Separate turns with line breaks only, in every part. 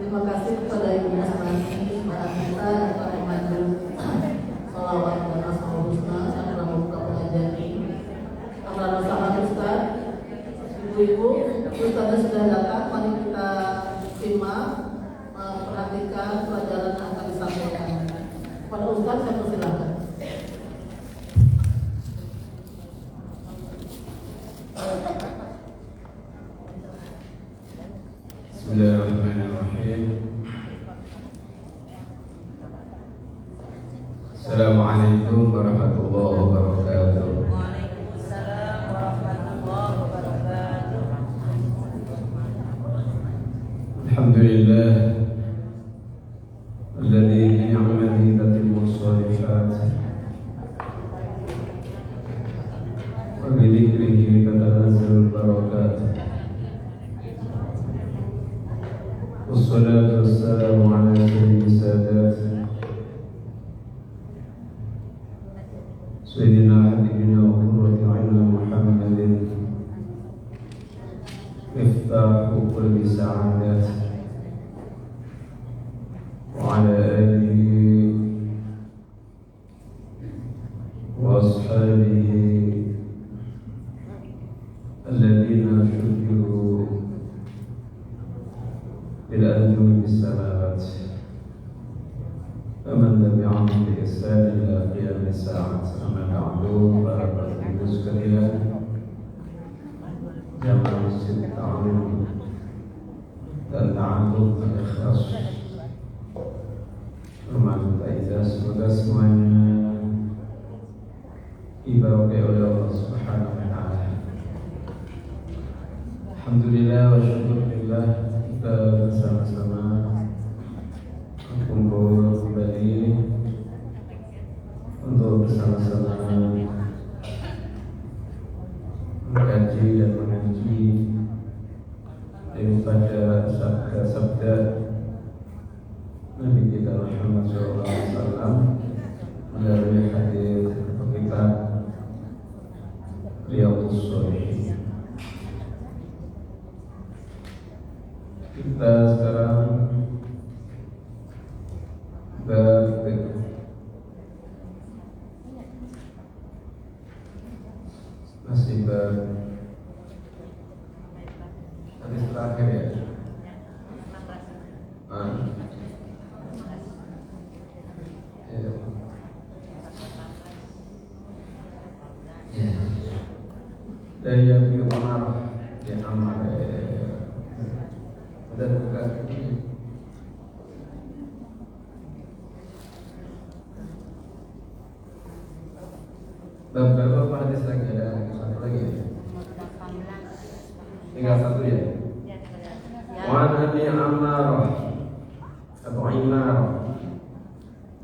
Terima kasih kepada Ibu Nasrani, para kita dan para pemandu salawat dan asmaul husna yang telah membuka pengajian ini. Amal sahabat Ustaz, ibu-ibu, Ustaznya sudah datang. Mari kita simak, perhatikan pelajaran yang akan disampaikan. Pada Ustaz, saya persilakan.
Bismillahirrahmanirrahim. Assalamualaikum warahmatullahi wabarakatuh.
Waalaikumsalam warahmatullahi wabarakatuh.
Alhamdulillah alladzi bi ni'matihi tatimmu shalihat wa bi dzikrihi tatanazzalu barakat. Wassalatu wassalamu ala sayyidis sadat Sayyidina habibina wa qurrati a'yunina Muhammadin miftahu kulli sa'adat wa ala alihi wa ashabihi alladhina syukiru إلى أنجم السماوات فمن تبعهم بإحسان إلى قيام الساعة. أما بعد فلقد تذكرنا جمع مسجد التعلم dan ta'alluq al-ikhlas. Hormat kita semoga semuanya diberkahi oleh Allah Subhanahu wa taala. Alhamdulillah wa syukurillah, kita bersama-sama kumpul kembali untuk bersama-sama mengkaji dan mengaji daripada sabda-sabda Nabi kita Muhammad SAW melalui hadis kitab Riyadhus Shalihin. Kita sekarang masih hadis terakhir ya. dari Abi Umar bin Ammar dan bukan beberapa hadis lagi, ada satu lagi ya? Tinggal satu ya. Wa Abi Ammar Abu Imar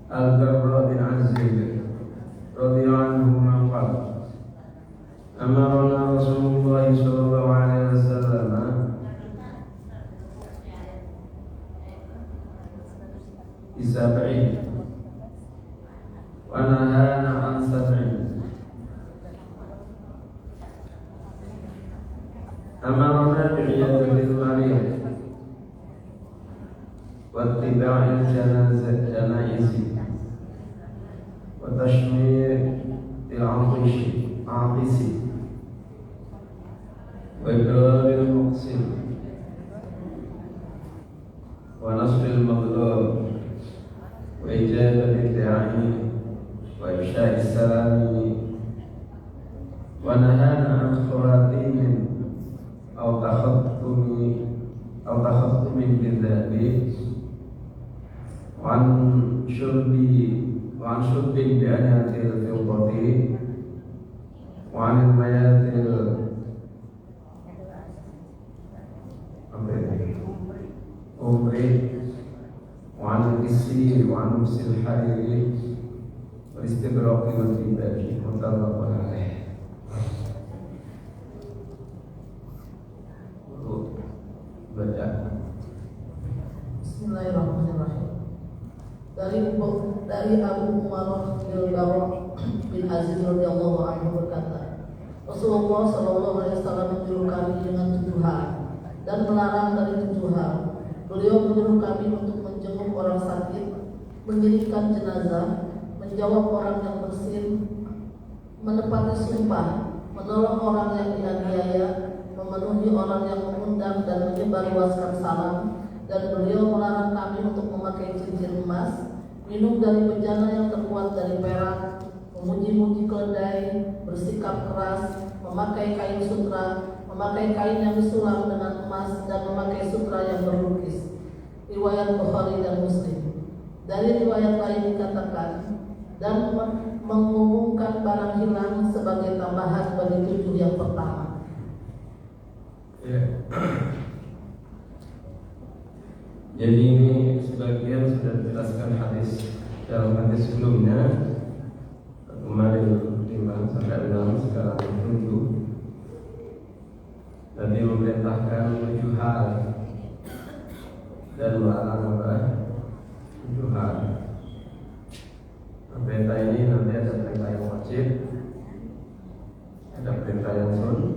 Al-Barra bin Azib radhiyallahu anhu qala amarna Rasulullah sallallahu alaihi wasallam bisab'in wa nahana an sab'in. Amarna bi'iyadatil marid wa ittiba'il janaizi wa tashmiril 'atisi wa ikraril muqsim wa nasril maghlub wa ijabatil da'i wa ifsha'is salami wa nahana an khawatimin aw takhattumin bidhabi wa an syurbin bi anatil fiddati wa an mayatil umri wa an isri wa an usil hariri wa istibraqi wa tibaji muttafaqun alaih. Baca.
Bismillahirrahmanirrahim. Dari Abu Umar bin Aziz radhiyallahu anhu berkata, Rasulullah sallallahu alaihi wasallam menyuruh kami dengan 7 hal dan melarang dari 7 hal. Beliau menyuruh kami untuk menjenguk orang sakit, mendirikan jenazah, menjawab orang yang bersin, menepati sumpah, menolong orang yang dianiaya, memenuhi orang yang mengundang dan menyebarluaskan salam. Dan beliau melarang kami untuk memakai cincin emas, minum dari bejana yang terbuat dari perak, memuji-muji keledai, bersikap keras, memakai kain sutra, memakai kain yang disulam dengan emas, dan memakai sutra yang berlukis. Riwayat Bukhari dan Muslim. Dari riwayat lain dikatakan, dan mengumumkan barang hilang sebagai tambahan bagi 7 yang pertama.
Jadi ini sebagian sudah dijelaskan dalam hadis sebelumnya. Kemarin 5 sampai 6, sekarang 7. Tadi memerintahkan 7 hal dan melarang apa? 7 hal. Perintah ini nanti ada perintah yang wajib, ada perintah yang sunat.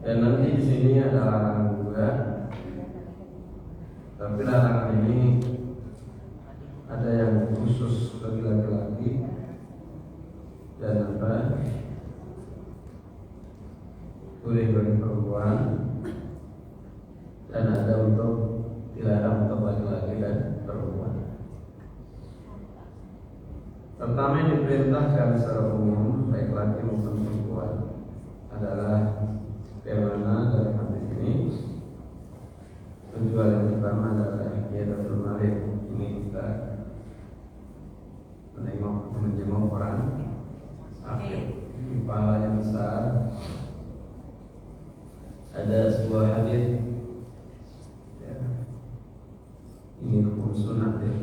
Dan nanti di sini ada larangan juga. Tapi larangan ini ada yang khusus bagi laki-laki dan apa? Boleh bagi perempuan, dan ada untuk dilarang untuk laki-laki dan perempuan. Pertama yang diperintahkan secara umum baik laki maupun perempuan adalah bagaimana dalam hadis ini. Tujuan yang pertama adalah iyadatul marid. Ini kita menjenguk orang sakit, kepala yang besar. Ada sebuah hadis ya, ini hukum sunat ya.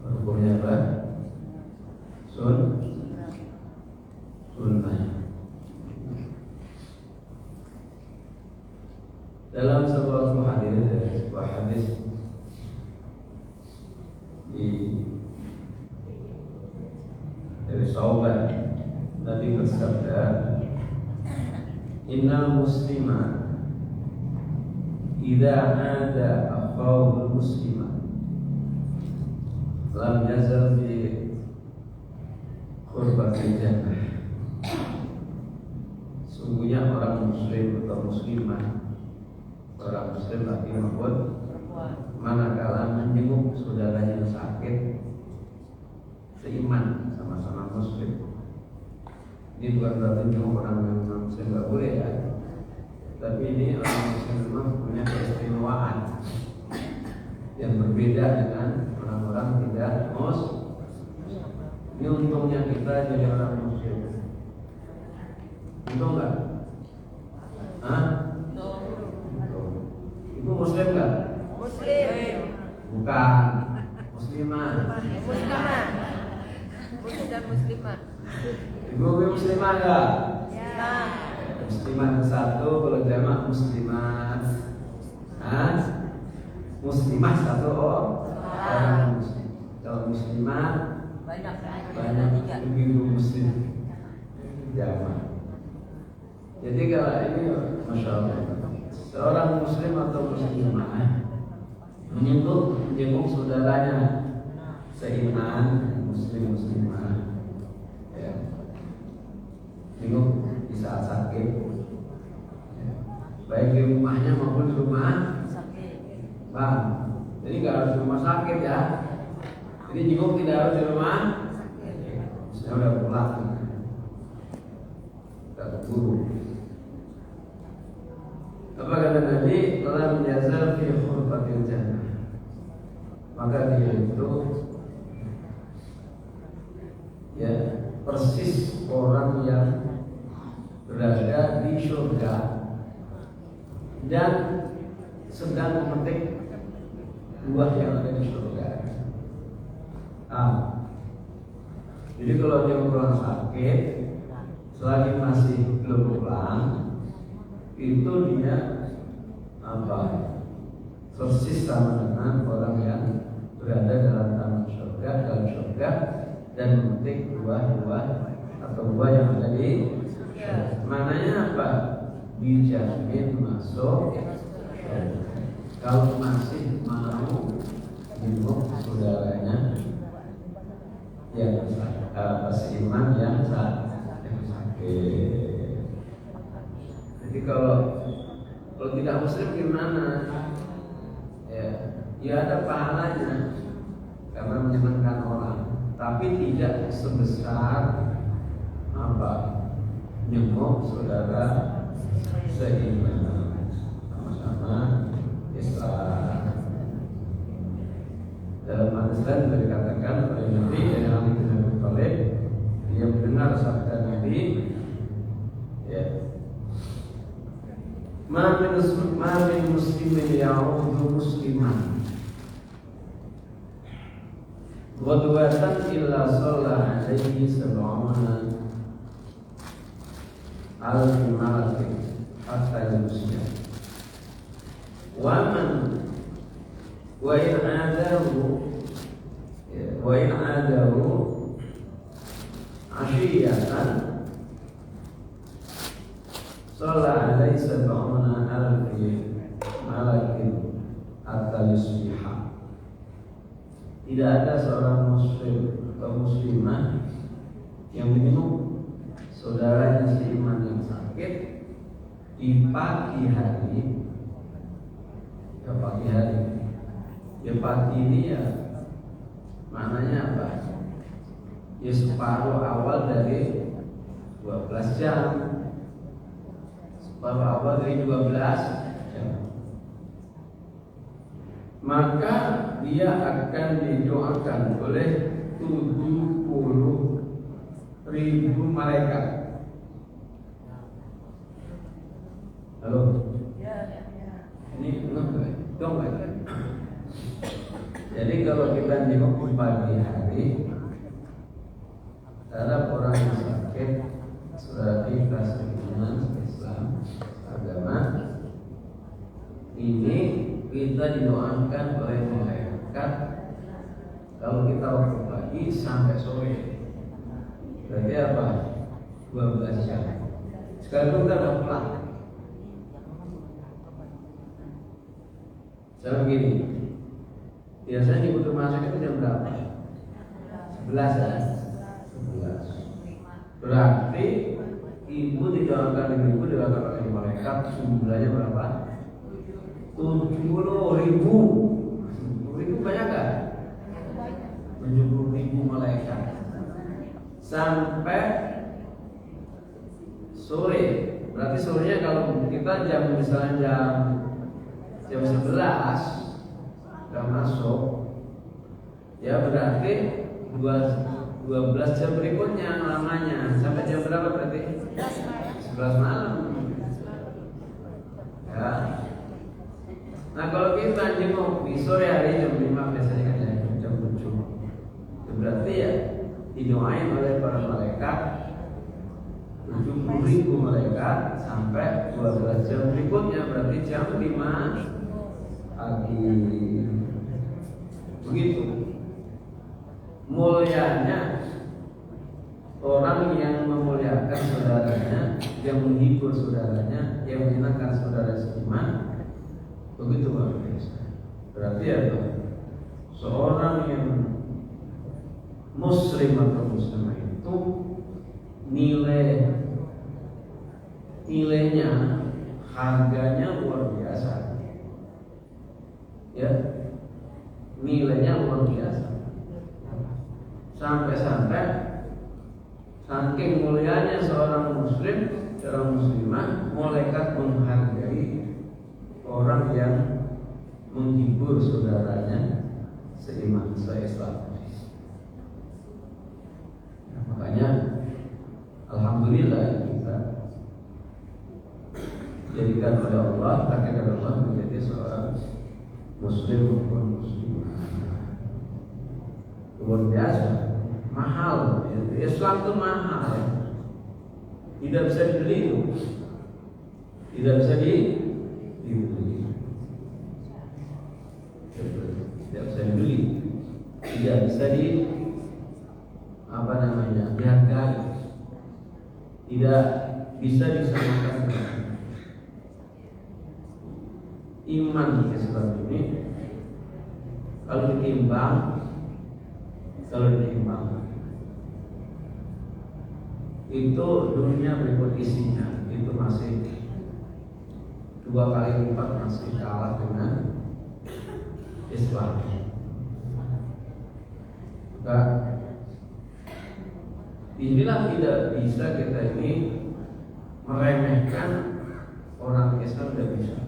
Hukumnya apa? Sunnah. Dalam sebuah hadis dari sahabat Nabi bersabda, innal muslima idza ada akhahu muslima lam yazal fi qurbatil jannah. Sungguhnya orang muslim atau muslimah, orang muslim laki maupun manakala menjenguk saudaranya yang sakit, seiman, sama-sama muslim. Ini bukan berarti cuma orang yang muslim nggak boleh ya, tapi ini orang muslim memang punya keistimewaan yang berbeda dengan orang-orang tidak muslim. Ini untungnya kita jadi orang muslim. Untung nggak? Hah? Ibu muslim nggak?
Muslim.
Bukan. Muslimah.
Muslimah. Muslim dan muslimah.
Ibu muslimah nggak?
Ya.
Muslimah satu, kalau jamak muslimat. Hah? Muslimah satu orang muslim. Kalau muslimah banyak ibu muslim jamak. Jadi kalau ini masya Allah, seorang muslim atau muslimah menjenguk saudaranya seiman, muslimah, ya. Jenguk di saat sakit, ya. Baik di rumahnya maupun di rumah bang. Jadi nggak harus di rumah sakit ya. Jadi jenguk tidak harus di rumah. Saya udah pulang, udah keburu. Apa kata Nabi? Lam yazal fi khurfatil jannah. Maka dia itu ya persis orang yang berada di surga dan sedang memetik buah yang ada di surga. Jadi kalau dia orang sakit, selagi masih belum pulang, itu dia persis sama dengan orang yang berada dalam taman surga dan memetik buah-buah atau buah yang ada di surga. Maknanya apa? Dijamin masuk surga. Kalau masih mau jenguk saudaranya yang seiman yang sakit. Jadi kalau tidak muslim gimana? Ya ada pahalanya karena menyenangkan orang, tapi tidak sebesar jenguk saudara seiman sama-sama Islam. Dalam hadis lain sudah dikatakan oleh Nabi dari Ali bin Abi Thalib, dia mendengar sabda Nabi, ya, Ma min muslimin ya'udhu musliman ghadwatan illa shalla alaihi sab'una alfi malakin hatta yusbih wa in adahu ashiyatan shalla alaihi sab'una alfi malakin hatta yusbih. Tidak ada seorang muslim atau muslimah yang menjenguk saudaranya seiman yang sakit di pagi hari. Ya pagi hari. Ya pagi ini ya maknanya apa? Ya separuh awal dari 12 jam. Separuh awal dari 12 jam. Maka dia akan didoakan oleh 70.000 malaikat. Halo? Ini dong. Jadi kalau kita jenguk pagi hari terhadap orang yang sakit, saudara kita seiman Islam agama, ini kita didoakan oleh malaikat kalau kita waktu pagi sampai sore. Berarti apa? 12 jam. Sekarang kita udah pulang. Sekarang begini, biasanya di rumah sakit itu jam berapa? 11 ya? 11. Berarti ibu didoakan oleh malaikat jumlahnya berapa? 70.000. 70.000 banyak gak? 70.000 malaikat. sampai sore. Berarti sorenya kalau kita jam misalnya jam 11 udah masuk, ya berarti 12 jam berikutnya lamanya sampai jam berapa berarti? 11 malam. Ya. Nah kalau kita jenguk di sore hari jam 5 biasanya kan ya jam 7. Itu berarti ya didoain oleh para malaikat 70.000 malaikat sampai 12 jam berikutnya berarti jam 5 pagi. Begitu mulianya orang yang memuliakan saudaranya, yang menghibur saudaranya, yang menyenangkan saudara seiman, begitu luar biasa. Berarti apa? Seorang yang muslim atau muslimah itu nilainya, harganya luar biasa. Ya, nilainya luar biasa. Sampai-sampai saking mulianya seorang muslim, seorang muslimah, malaikat menghargai orang yang menghibur saudaranya seiman, se-Islam. Ya, makanya alhamdulillah kita dijadikan oleh Allah, takdirkan Allah menjadi seorang muslim maupun muslimah. Luar biasa, mahal. Islam itu mahal, tidak bisa dibeli, tidak bisa dibeli, tidak bisa dibeli, tidak bisa dihargai, tidak bisa disamakan dengan iman Islam ini. Kalau ditimbang itu dunia berikut isinya itu masih 2 kali lipat, masih kalah dengan Islam. Maka inilah tidak bisa kita ini meremehkan orang Islam, tidak bisa,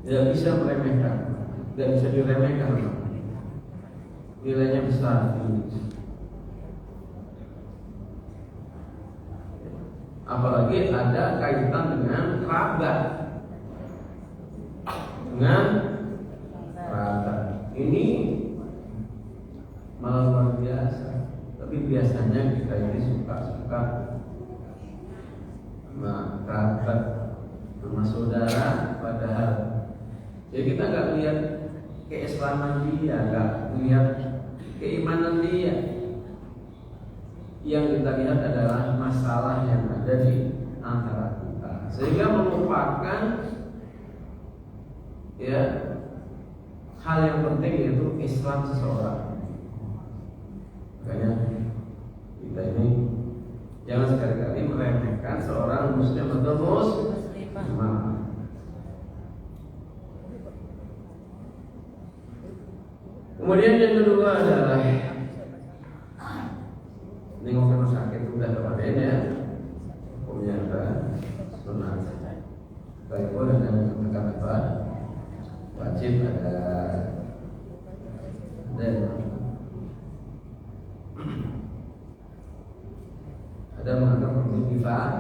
tidak bisa meremehkan, tidak bisa diremehkan. Nilainya besar. Apalagi ada kaitan dengan kerabat. Ini malah luar biasa. Tapi biasanya kita ini suka sama kerabat, sama saudara, padahal ya kita nggak lihat keislaman dia, nggak lihat keimanan dia. Yang kita lihat adalah masalah yang ada di antara kita, sehingga melupakan ya hal yang penting, yaitu Islam seseorang. Makanya kita ini jangan sekali-kali meremehkan seorang muslim atau muslimah. Kemudian yang kedua adalah nengok rumah sakit udah kemarin ya, hukumnya apa? Sunat. Baik pun ada mengatakan apa? Wajib ada mengatakan perlu kifayah.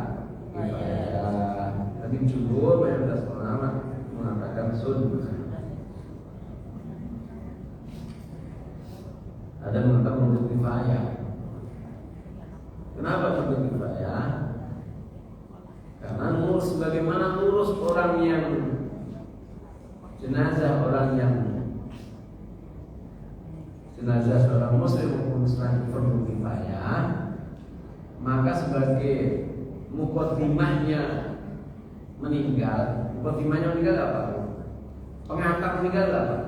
Tapi jumhur mayoritas ulama mengatakan sunnah. Ada mengatakan perlu kifayah. Kenapa perlu kifayah? Karena sebagaimana ngurus orang yang jenazah seorang muslim maupun muslim perlu kifayah, maka sebagai muqaddimahnya meninggal apa? Pengantar meninggal apa?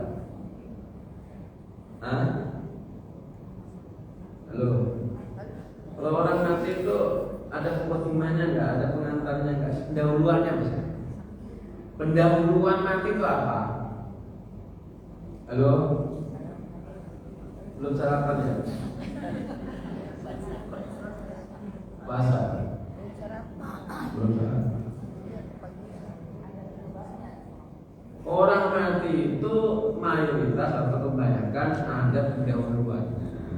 Halo. Kalau orang mati itu ada muqaddimahnya nggak? Ada pengantarnya nggak? Pendahuluannya bisa. Pendahuluan mati itu apa? Halo. Belum sarapan ya? Puasa. Belum sarapan. Orang mati itu mayoritas atau kebanyakan ada pendahuluannya.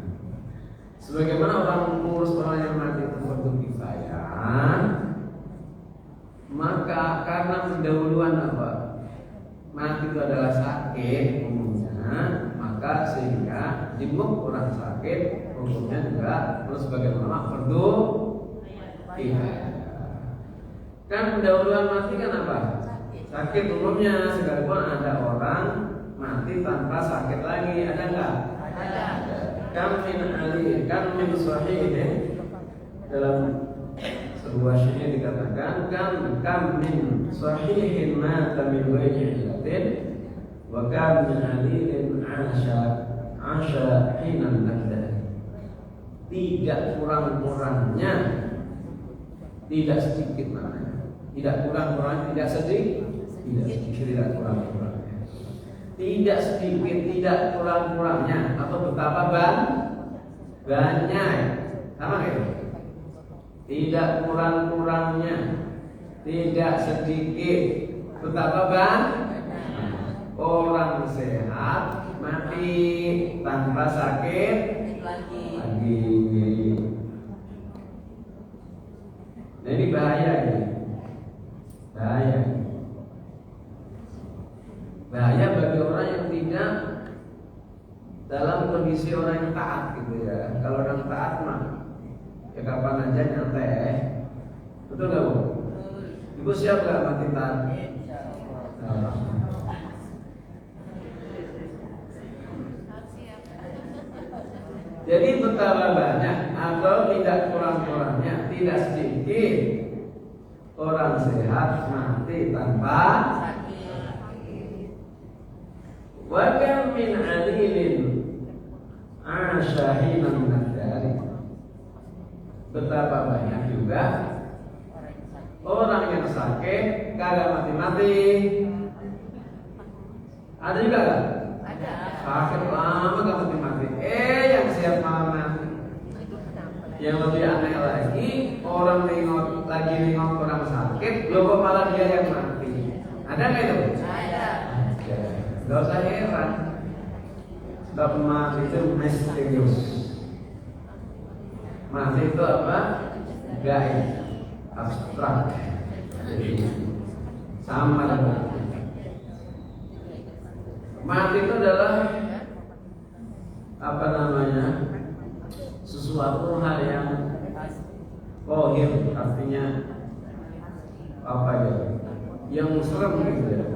Sebagaimana orang mengurus orang yang mati itu fardu kifayah, maka karena pendahuluan apa? Mati itu adalah sakit umumnya, maka sehingga jenguk orang sakit hukumnya juga terus sebagaimana fardu kifayah. Kan pendahuluan mati kan apa? Sakit umumnya, sekalipun ada orang mati tanpa sakit lagi, ada enggak?
Ada.
Kam min sahihin, dalam sebuah syair dikatakan kam min sahihin mata min ghairi illatin wa kam min alilin asha hinan nakda. Tidak kurang-kurangnya, tidak sedikit namanya. Tidak kurang-kurangnya, tidak sedikit. Tidak kurang-kurangnya. Tidak sedikit, tidak kurang-kurangnya. Atau betapa banyak. Sama itu. Tidak kurang-kurangnya, tidak sedikit, betapa banyak. Orang sehat mati tanpa sakit lagi. Nah, ini bahaya ini. Bahaya bagi orang yang tidak dalam kondisi orang yang taat gitu ya. Kalau orang taat mah ya kapan aja nyantai. Betul nggak Bu? Ibu siap nggak mati taat? Jadi betapa banyak atau tidak kurang-kurangnya, tidak sedikit orang sehat mati tanpa wa kam min alilin ashahina min ad-dari. Betapa banyak juga orang yang sakit kagak mati-mati. Ada juga kan?
Ada.
Sakit lama gak mati-mati. Yang siap malam mati. Yang lebih aneh lagi, orang lagi nengok orang sakit, loh malah dia yang mati. Ada nggak itu?
Ada.
Gak usah heran. Sebab mati itu misterius. Mati itu apa? Gaib, abstrak. Jadi sama dengan mati itu adalah apa namanya? Sesuatu hal yang kohir, artinya apa ya? Yang serem gitu ya.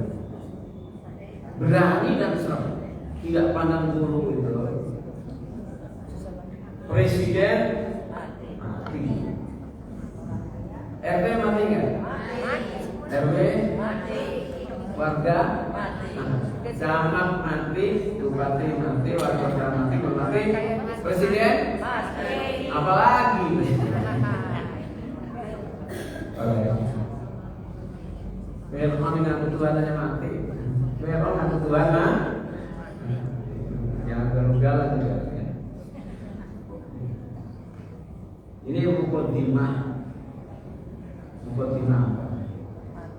Berani dan serem, tidak pandang bulu gitu. Presiden mati, RT mati nggak? RW
Mati.
warga
Mati.
camat mati, bupati mati, wali kota mati, presiden
Mati.
apalagi? Fir'aun ngaku Tuhan aja mati. Fir'aun ngaku Tuhan mah yang gagal juga. Ini mukaddimah.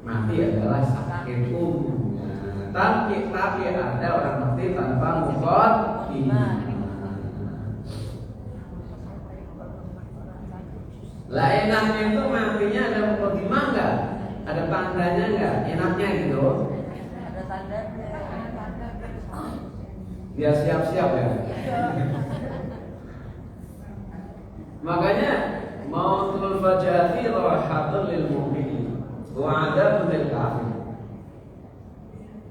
Mati adalah sakit umumnya. Tapi ada orang mati tanpa mukaddimah. Lah enaknya itu matinya ada mukaddimah enggak? Ada tandanya enggak? Enaknya gitu.
Ada tandanya.
Dia siap-siap ya. Makanya mautul fajati rahatun lil mu'minin wa adabun lil kafir.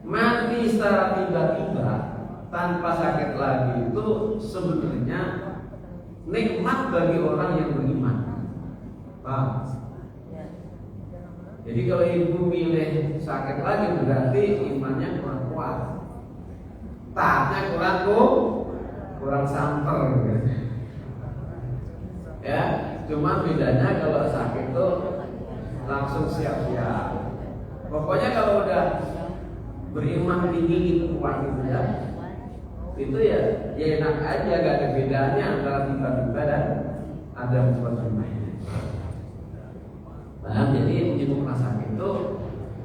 Mati secara tiba-tiba tanpa sakit lagi itu sebenarnya nikmat bagi orang yang beriman. Paham? Jadi kalau ibu milih sakit lagi berarti imannya kurang kuat, taatnya kurang santer. Ya, cuma bedanya kalau sakit itu langsung siap-siap. Pokoknya kalau udah beriman tinggi kuat gitu ya, itu ya enak aja, gak ada bedanya antara tiba-tiba dan ada mukadimahnya. Paham? Jadi ilmu prasangka itu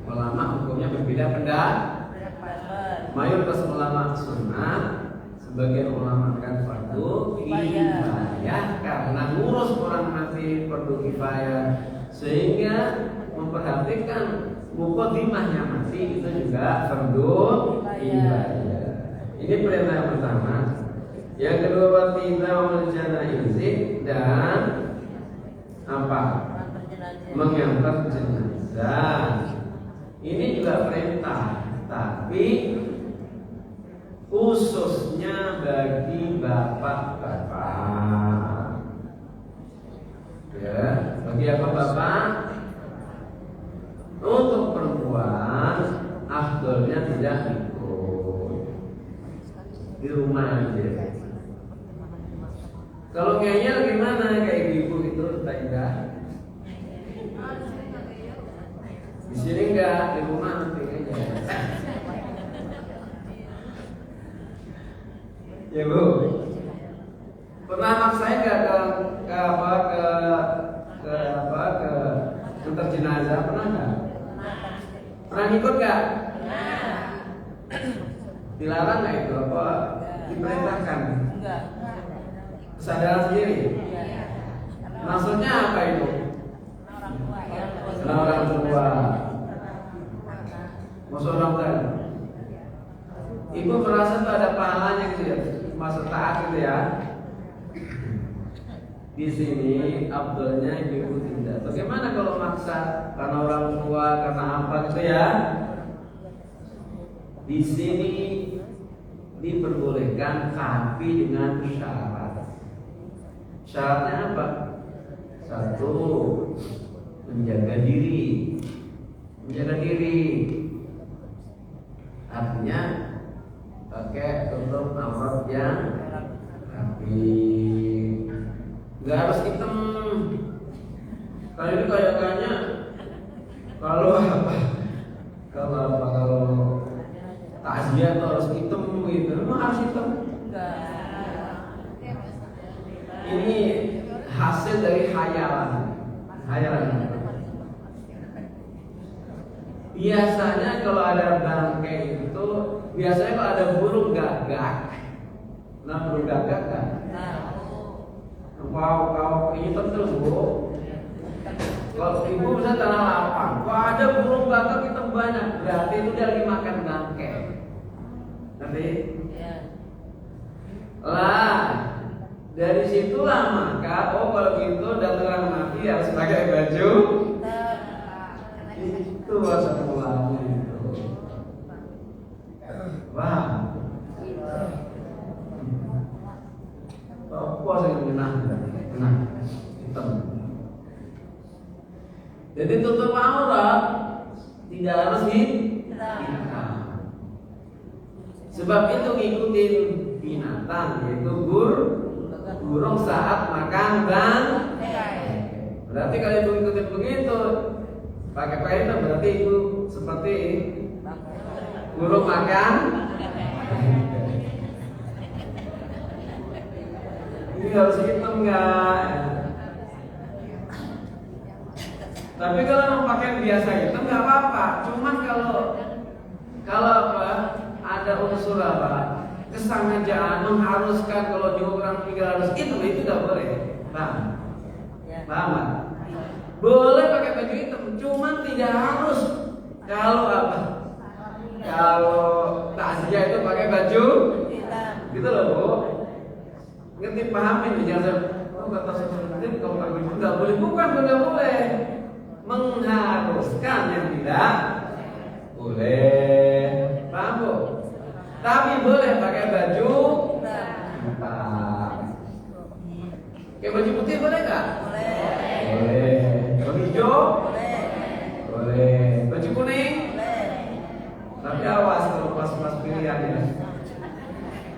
ulama hukumnya berbeda pendapat. Mayoritas ulama sunnah, sebagian ulama kan fardu kifayah karena ngurus orang mati fardu kifayah, sehingga memperhatikan mukadimahnya mati itu juga fardu kifayah. Ini perintah yang pertama. Yang kedua, watiba menjanaizi dan apa? Mengantar jenazah. Ini juga perintah, tapi khususnya bagi bapak-bapak. Ya, bagi apa bapak? Untuk perempuan, afdolnya tidak ikut, di rumah aja. Kalau ngeyel gimana? Kayak ibu itu tidak. Di sini enggak, di rumah nanti aja. Ya Bu, pernah anak saya nggak ke antar jenazah, pernah nggak? Pernah ikut nggak? Dilarang nggak itu? Apa diperintahkan?
Enggak.
Kesadaran sendiri. Maksudnya apa itu? Karena orang tua. Maksud orang tua. Ibu merasa tuh ada pahalanya gitu ya, masa taat gitu ya. Di sini abdulnya ibu tidak. Bagaimana kalau maksa karena orang tua, karena apa gitu ya? Di sini diperbolehkan tapi dengan syarat. Syaratnya apa? Satu, menjaga diri. Menjaga diri artinya pakai tutup aurat yang rapi. Nggak harus hitam. Kalau ini kayaknya kalau takziah tuh harus hitam gitu. Memang harus hitam? Ini hasil dari hayalan. Biasanya kalau ada bangkai itu, biasanya kalau ada burung gagak. Nah, burung gagak kan? Wow, ini penting Bu. Kalau ibu bisa tanah lapang, wah ada burung gagak itu banyak, berarti itu dia lagi makan bangkai. Nanti, lah dari situlah maka, kalau gitu datang orang mati harus pakai baju. Itu bahasa ulama itu. Wah. Puasa yang kena hitam. Jadi tutup aurat tidak harus hitam. Sebab itu ngikutin binatang, yaitu burung saat makan bangkai. Berarti kalau ibu ikutin begitu, pakai kain berarti ibu seperti burung makan. Ini harus hitam nggak? Tapi kalau mau pakai biasa hitam nggak apa-apa. Cuman kalau apa? Ada unsur apa? Kesengajaan mengharuskan kalau dia orang tinggal harus itu nggak boleh. Paham? Paham? Boleh pakai baju hitam, cuman tidak harus. Kalau apa? Kalau takziah itu pakai baju hitam. Gitu loh Bu. Ngerti pahamin jangan kata seperti kalau pakai baju nggak boleh, bukan nggak boleh. Mengharuskan yang tidak boleh. Paham Bu? Tapi boleh pakai baju hitam. Kayak baju putih boleh nggak? Boleh. Baju hijau? Boleh. Baju kuning? Tapi awas kalau pas pilihan ya.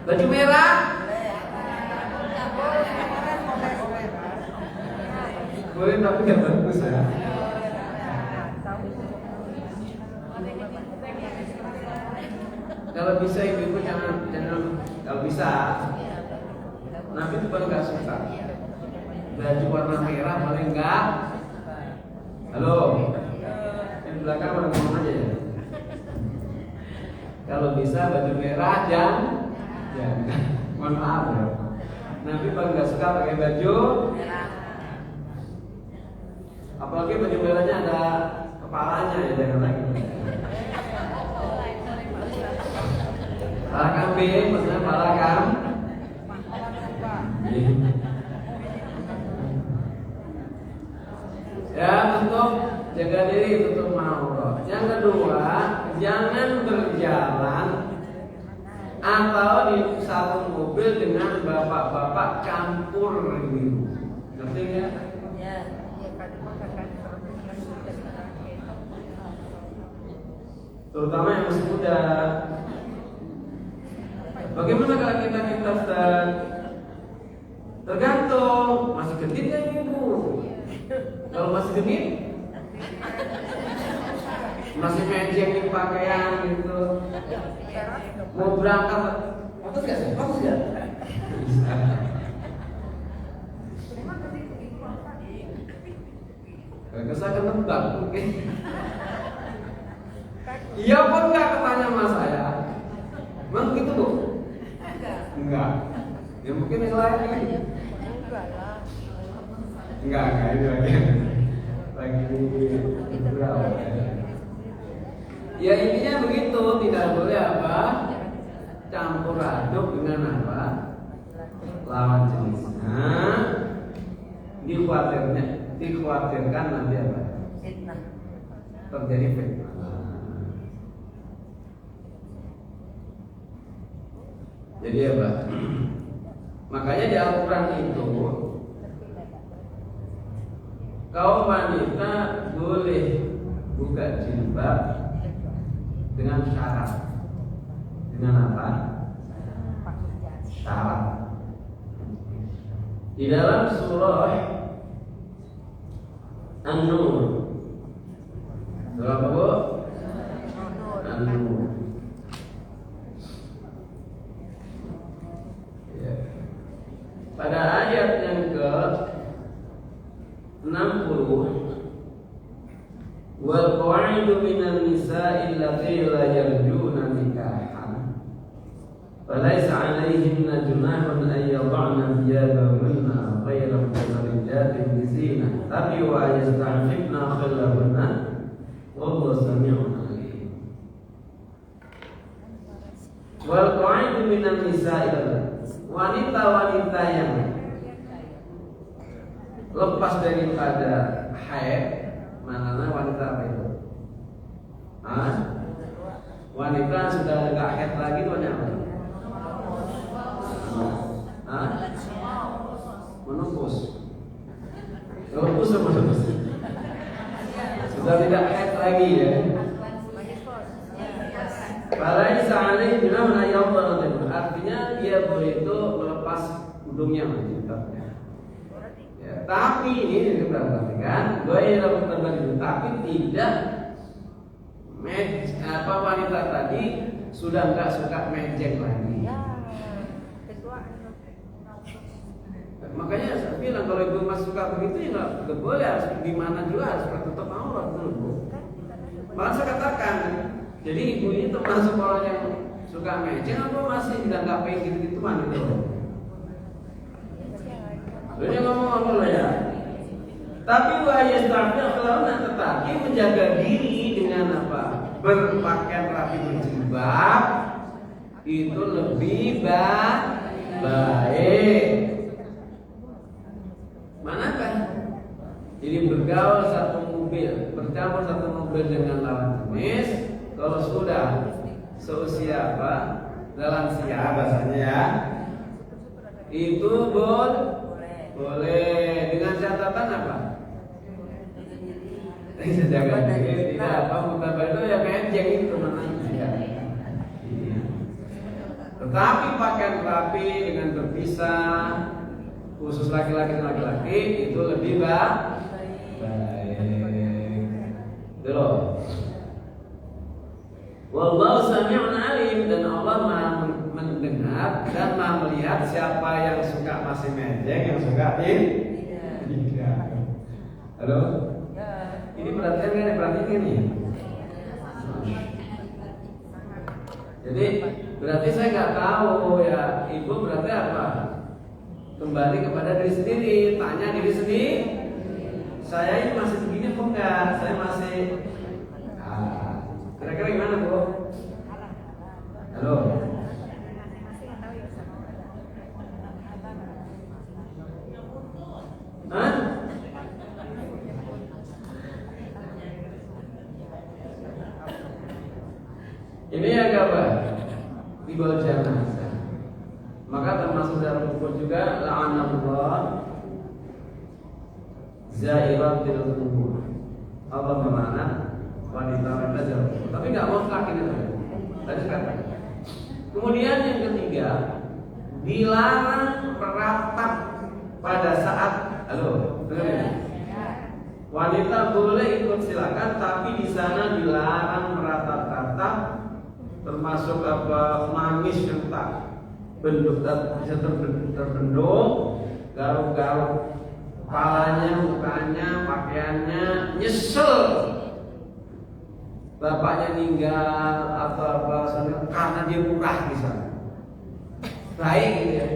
Baju merah? Boleh tapi nggak bagus ya. Kalau bisa ibu jangan kalau bisa. Nabi itu paling nggak suka. Baju warna merah paling nggak. Halo, yang belakang orang ngomong aja ya. Kalau bisa baju merah jangan. Mohon maaf ya. Nabi paling nggak suka pakai baju. Apalagi baju merahnya ada kepalanya ya, jangan lagi. Pala kambing, maksudnya pala ya, untuk jaga diri, tutup aurat. Yang kedua, jangan berjalan atau di satu mobil dengan bapak-bapak campur gitu. Ngerti ya? Terutama yang masih muda. Bagaimana kalau kita Ustaz? Tergantung, masih genit kan ibu? Kalau masih genit, masih mejeng di pakaian gitu, mau berangkat, bagus gak sih? Bagus gak? Gak saya akan tebak mungkin. Iya pun nggak ketanya sama saya. Memang gitu bu? Enggak. Ya mungkin yang lain kan? Enggak itu lagi berapa? Ya intinya begitu, tidak boleh apa? Campur aduk dengan apa? Lawan jenisnya. Dikhawatirkan nanti apa? Terjadi fitnah. Jadi apa? Makanya di Al-Quran itu kaum wanita boleh buka jilbab dengan syarat. Dengan apa? Syarat. Di dalam surah An-Nur. Surah apa bu? An-Nur. Pada ayat yang ke-60, wal qa'idu minan nisa'i allati la yarjuna nikahan falaysa 'alayhinna junahun an yad'na thiyabahunna ghayra mutabarrijatin bizinah tapi wa yasta'fifna khilahunna wallahu sami'un 'alim. Wal qa'idu minan nisa'i, wanita-wanita yang lepas daripada haid, mana wanita apa itu? Wanita sudah enggak haid lagi itu apa? Menopause. Menopause apa menopause? Sudah tidak haid lagi ya. Falaisa alaihi junahun an yadhna, artinya dia boleh itu melepas udungnya ya, tapi ini kita perhatikan, tapi tidak wanita tadi sudah enggak suka mejeng lagi. Makanya saya bilang kalau ibu masih suka begitu ya nggak boleh, harus gimana juga harus tutup aurat dulu. Malah saya katakan, jadi ibu ini termasuk orang yang suka mejeng atau masih nggak pengen gitu-gituan gitu. Dia ngomong lah ya. Tapi tetapi menjaga diri dengan apa? Berpakaian rapi, berjilbab itu lebih baik. Manakah? Jadi bergaul satu mobil, bercampur satu mobil dengan lawan jenis. Kalau sudah seusia apa? Lansia bahasanya ya. Itu boleh dengan catatan apa? Jaga diri, tidak apa mutabar itu ya mejeng itu namanya. Tetapi pakaian rapi dengan berpisah, khusus laki-laki dan laki-laki itu lebih baik. Wallahu sami'un alim, dan Allah mendengar dan melihat siapa yang suka masih mejeng, yang suka tidak. Halo? Ini perhatian kan? Perhatian ini. Jadi berarti saya nggak tahu ya, ibu berarti apa? Kembali kepada diri sendiri, tanya diri sendiri. Saya ini masih begini kok enggak? Saya masih kira-kira gimana Bu? Halo? Hah? Ini agak apa? Dibawa jenazah. Maka termasuk dalam hukum juga la'anallah zairatil qubur. Allah melaknat wanita belajar. Tapi nggak mau ini tadi kata. Kemudian yang ketiga, dilarang meratap pada saat wanita boleh ikut silakan, tapi di sana dilarang meratap-ratap, termasuk apa manis yang tak bentuk bisa terbendung, garuk-garuk kepalanya, mukanya, pakaiannya, nyesel bapaknya meninggal atau apa karena dia murah di sana. Baik gitu ya.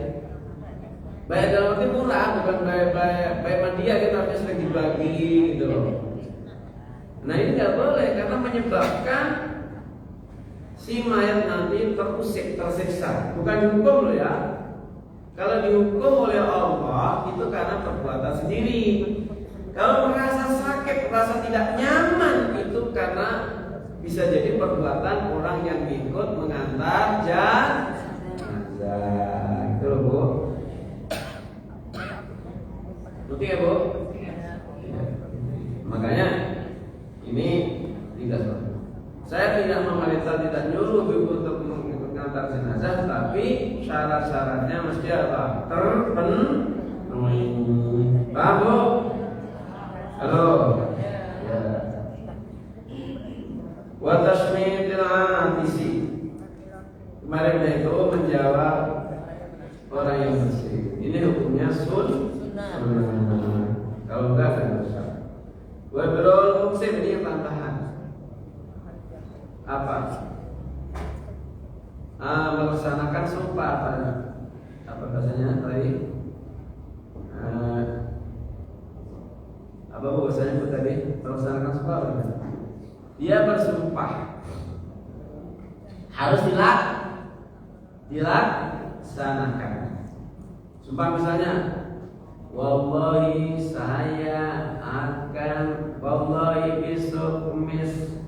Baik dalam arti murah, bukan baik mandia kita harusnya sering dibagi gitu loh. Nah ini nggak boleh karena menyebabkan si mayat nanti terusik, tersiksa. Bukan hukum loh ya. Kalau dihukum oleh Allah itu karena perbuatan sendiri. Kalau merasa sakit, merasa tidak nyaman itu karena bisa jadi perbuatan orang yang ikut mengantar jenazah. Itu loh Bu. Ngerti ya Bu? Makanya ini tidak salah. Saya tidak memerintah, tidak nyuruh ibu untuk mengantar jenazah, tapi syarat-syaratnya mesti apa? Terpenuhi. Paham Bu? Halo. Ya. Wa tasmitil atisi. Kemarin itu menjawab orang yang bersih. Ini hukumnya sunnah. Kalau enggak kan dosa. Wa birrul muhsin, ini yang tambahan. Apa? Melaksanakan sumpah apa bahasanya tadi? Apa bahasanya itu tadi? Melaksanakan sumpah apa? Dia bersumpah harus dilaksanakan. Sumpah misalnya, wallahi saya akan, wallahi besok Kamis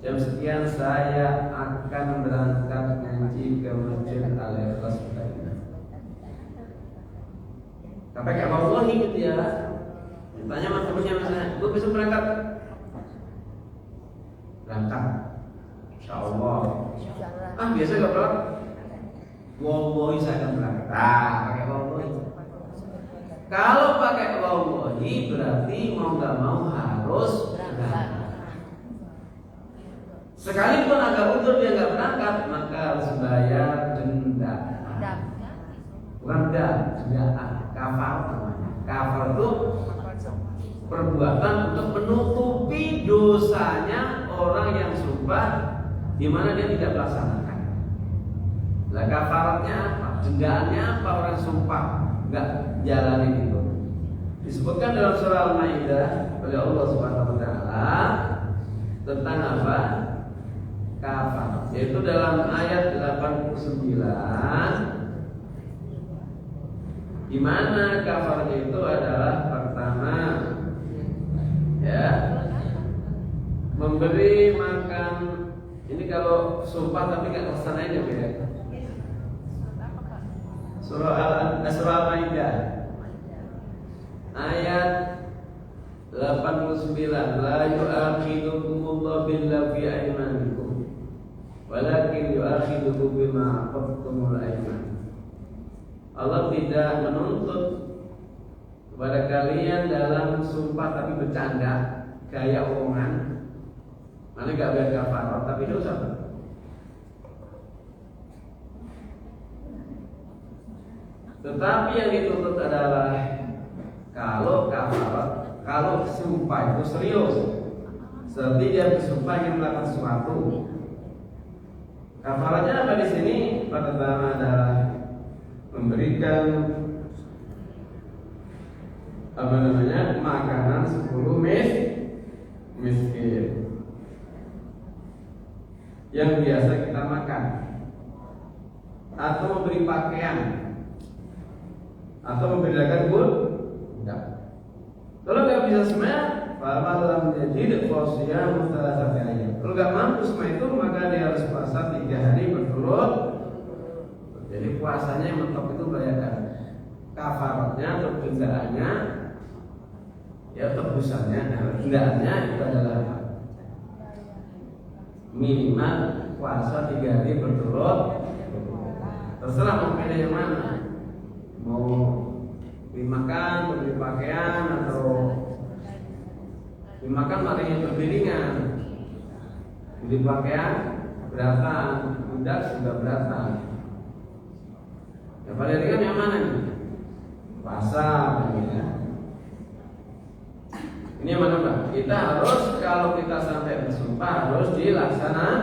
jam sekian saya akan berangkat ngaji ke Masjid Al-Ikhlas. Tapi kayak wallahi gitu ya. Tanya sama temennya misalnya, gue besok berangkat. Insyaallah. Biasa gak berangkat. Wallahi saya akan berangkat. Pakai wallahi. Kalau pakai wallahi berarti mau nggak mau harus berangkat. Sekalipun agak udur dia nggak berangkat, maka harus bayar denda. Bukan denda, kafar namanya. Kafar itu perbuatan untuk menutupi dosanya orang yang sumpah di mana dia tidak melaksanakan. Lah kafaratnya apa? Dendaannya apa orang sumpah nggak jalanin itu? Disebutkan dalam surah Al-Maidah oleh Allah Subhanahu wa taala tentang apa? Kafar. Yaitu dalam ayat 89 di mana kafarnya itu adalah pertama ya memberi makan. Ini kalau sumpah tapi nggak laksanain ya beda. Surah Al-Maidah ayat 89, la yu'akhidukumullahu billahi fi aymanikum walakin yu'akhidukum bima aqadtumul ayman. Allah tidak menuntut kepada kalian dalam sumpah tapi bercanda, gaya omongan. Mana gak bayar kafarat tapi dosa. Tetapi yang dituntut adalah kalau kafarat, kalau sumpah itu serius, seperti dia bersumpah ingin melakukan sesuatu. Kafaratnya apa di sini? Pertama adalah memberikan makanan 10 miskin yang biasa kita makan, atau memberi pakaian, atau memberikan budak. Kalau nggak bisa semuanya, malam jadi posya mustahil ayat. Kalau nggak mampu semua itu, maka dia harus puasa 3 hari berturut. Jadi puasanya yang mentok itu bayarkan kafaratnya atau dendaannya, ya tebusannya, dendaannya itu adalah minimal puasa 3 hari berturut. Terserah mau pilih yang mana, mau dimakan, beli pakaian, atau dimakan malah yang lebih ringan. Beli pakaian beratan, budak juga beratan. Yang paling ringan yang mana nih? Puasa, ya. Ini yang mana Pak? Kita harus, kalau kita sampai bersumpah harus dilaksanakan,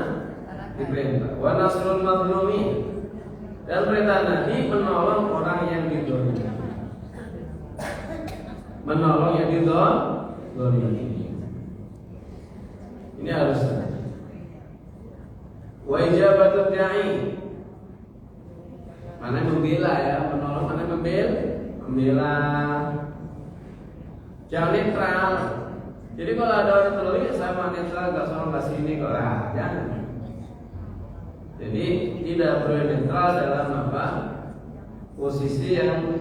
diperintah. Wa nasrul mazlumi, dan perintah Nabi menolong orang yang didolimi. Menolong yang didolimi. Ini harus. Wa ijabatu da'i, mana membela ya, menolong, mana membela. Jangan netral. Jadi kalau ada orang terlilit sama netral, gak soal gak sini kok lah, jangan. Jadi tidak perlu netral dalam apa posisi yang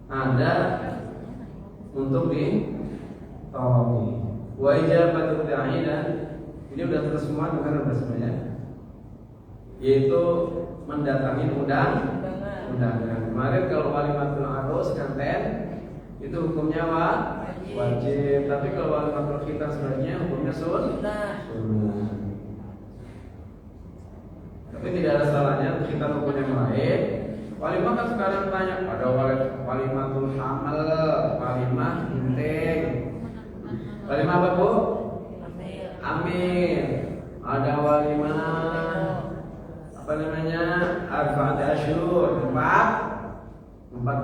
ada untuk ditolongi. Wa ijabatu da'i, dan ini udah terus semua dengar semuanya, yaitu mendatangi undangan. Kemarin kalau walimatul arus kanten itu hukumnya wajib, tapi kalau walimatul khitan sebenarnya hukumnya sunnah. Tapi tidak ada salahnya kita hukum yang lain. Walimah kan sekarang banyak, ada walimatul hamal, walimah gunting, walimah apa Bu? Amil. Ada walimah apa namanya? Arba'at asyhur, 4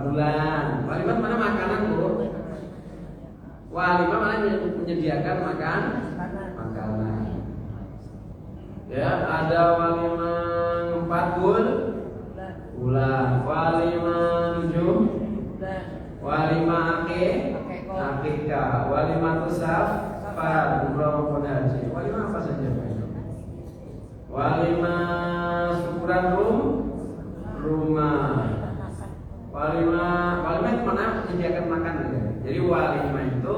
bulan. Walimah mana makanan Bu? Walimah mana menyediakan makanan. Ya, ada walimah 4 bulan, walimah 7, walimah akikah, walimah safar, umrah maupun haji. Walimah apa saja? Walimah syukuran rumah. Walimah itu mana menyediakan makan ya. Jadi walimah itu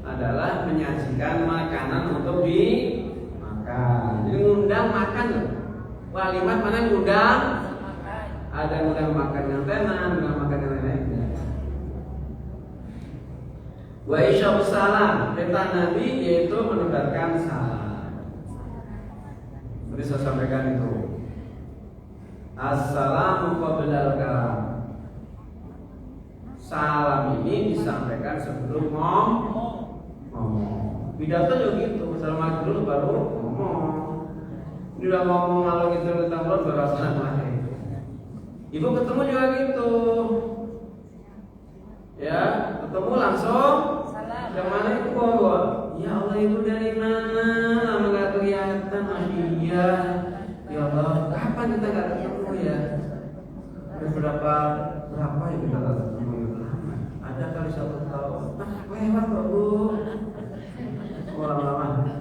adalah menyajikan makanan untuk dimakan. Jadi ngundang makan. Walimah mana ngundang? Ada ngundang makan yang tenan, ngundang makan yang lain-lainnya. Wa isya'us salam, perintah Nabi yaitu menebarkan salam. Seperti saya sampaikan itu. Assalamu qablal kalam. Salam ini disampaikan sebelum ngomong. Pidato juga gitu, salam dulu baru ngomong. Ini udah ngomong malu gitu tentang baru assalamualaikum. Ibu ketemu juga gitu. Ya, ketemu langsung Assalamualaikum. Ya Allah, itu dari mana? Lama gak kelihatan. Iya. Ya Allah, kapan kita gak ketemu ya? Ada berapa ya kita gak ketemu? Ada kali 1 tahun. Lewat kok Bu. Lama-lama.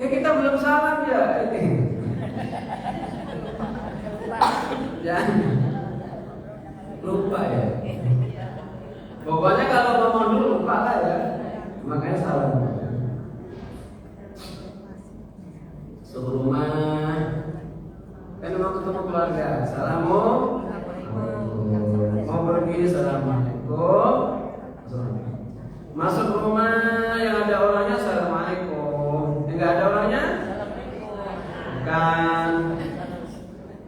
Kita belum salam ya. Jangan lupa ya. Pokoknya kalau ngomong dulu lupa lah ya. Makanya salam. Suruh rumah, kan mau ketemu keluarga. Assalamualaikum. Mau pergi, assalamualaikum. Masuk rumah yang ada orangnya, assalamualaikum. Yang nggak ada orangnya, bukan.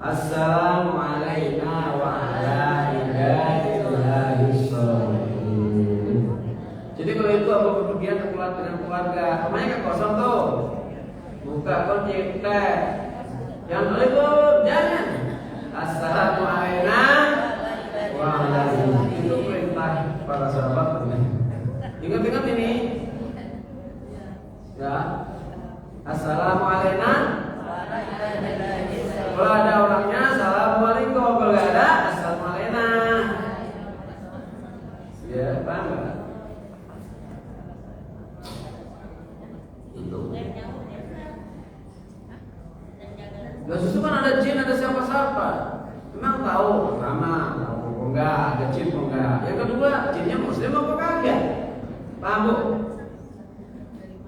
Assalamu alayna wa ala ibadillahis sholihin. Jadi kalau itu apa bepergian ke keluarga dengan keluarga, rumahnya kan kosong tuh. Buka kunci teh. Yang itu jangan. Assalamu alayna wa ala ibadillahis. Itu perintah para sahabat. Ingat-ingat ini. Ya. Assalamu alayna. Kalau ada orangnya assalamualaikum, kalau nggak ada assalamualaikum. Ya, paham nggak? Itu. Gak susu kan ada jin, ada siapa-siapa. Memang tahu pertama, tahu enggak, ada jin enggak. Yang kedua, jinnya muslim apa kagak? Paham bu?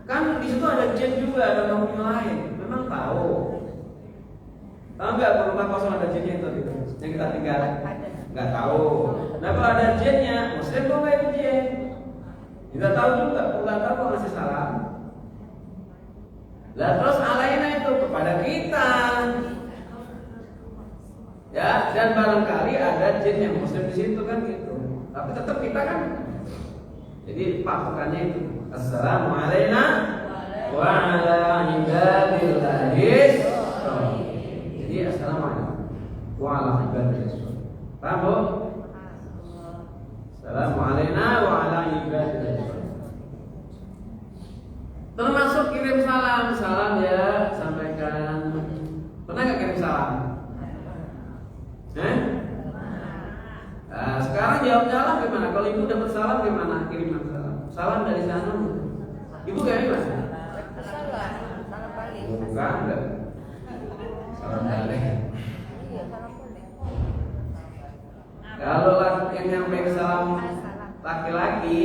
Kan di situ ada jin juga, ada makhluk lain. Memang tahu. Tahu nggak kalau rumah kosong ada jinnya itu gitu, yang kita tinggal? Nggak tahu. Nah kalau ada jinnya, muslim kok nggak itu jin? Kita tahu juga, kalau nggak tahu kok ngasih salam. Lah terus alaina itu kepada kita. Ya, dan barangkali ada jin yang muslim di situ kan gitu. Tapi tetap kita kan. Jadi patokannya itu. Assalamu alayna wa ala ibadillahis sholihin. Jadi assalamualaikum wa ala ibadillahis sholihin. Paham bu? Assalamu alayna wa ala ibadillahis sholihin. Termasuk kirim salam. Salam ya, sampaikan. Pernah gak kirim salam? Nah, sekarang jawab salam gimana? Kalau ibu dapat salam gimana? Kiriman salam. Salam dari sana. Ibu kayak gimana?
Salam balik.
Bukan, enggak. Salam balik. Kalau yang nyampe salam laki-laki,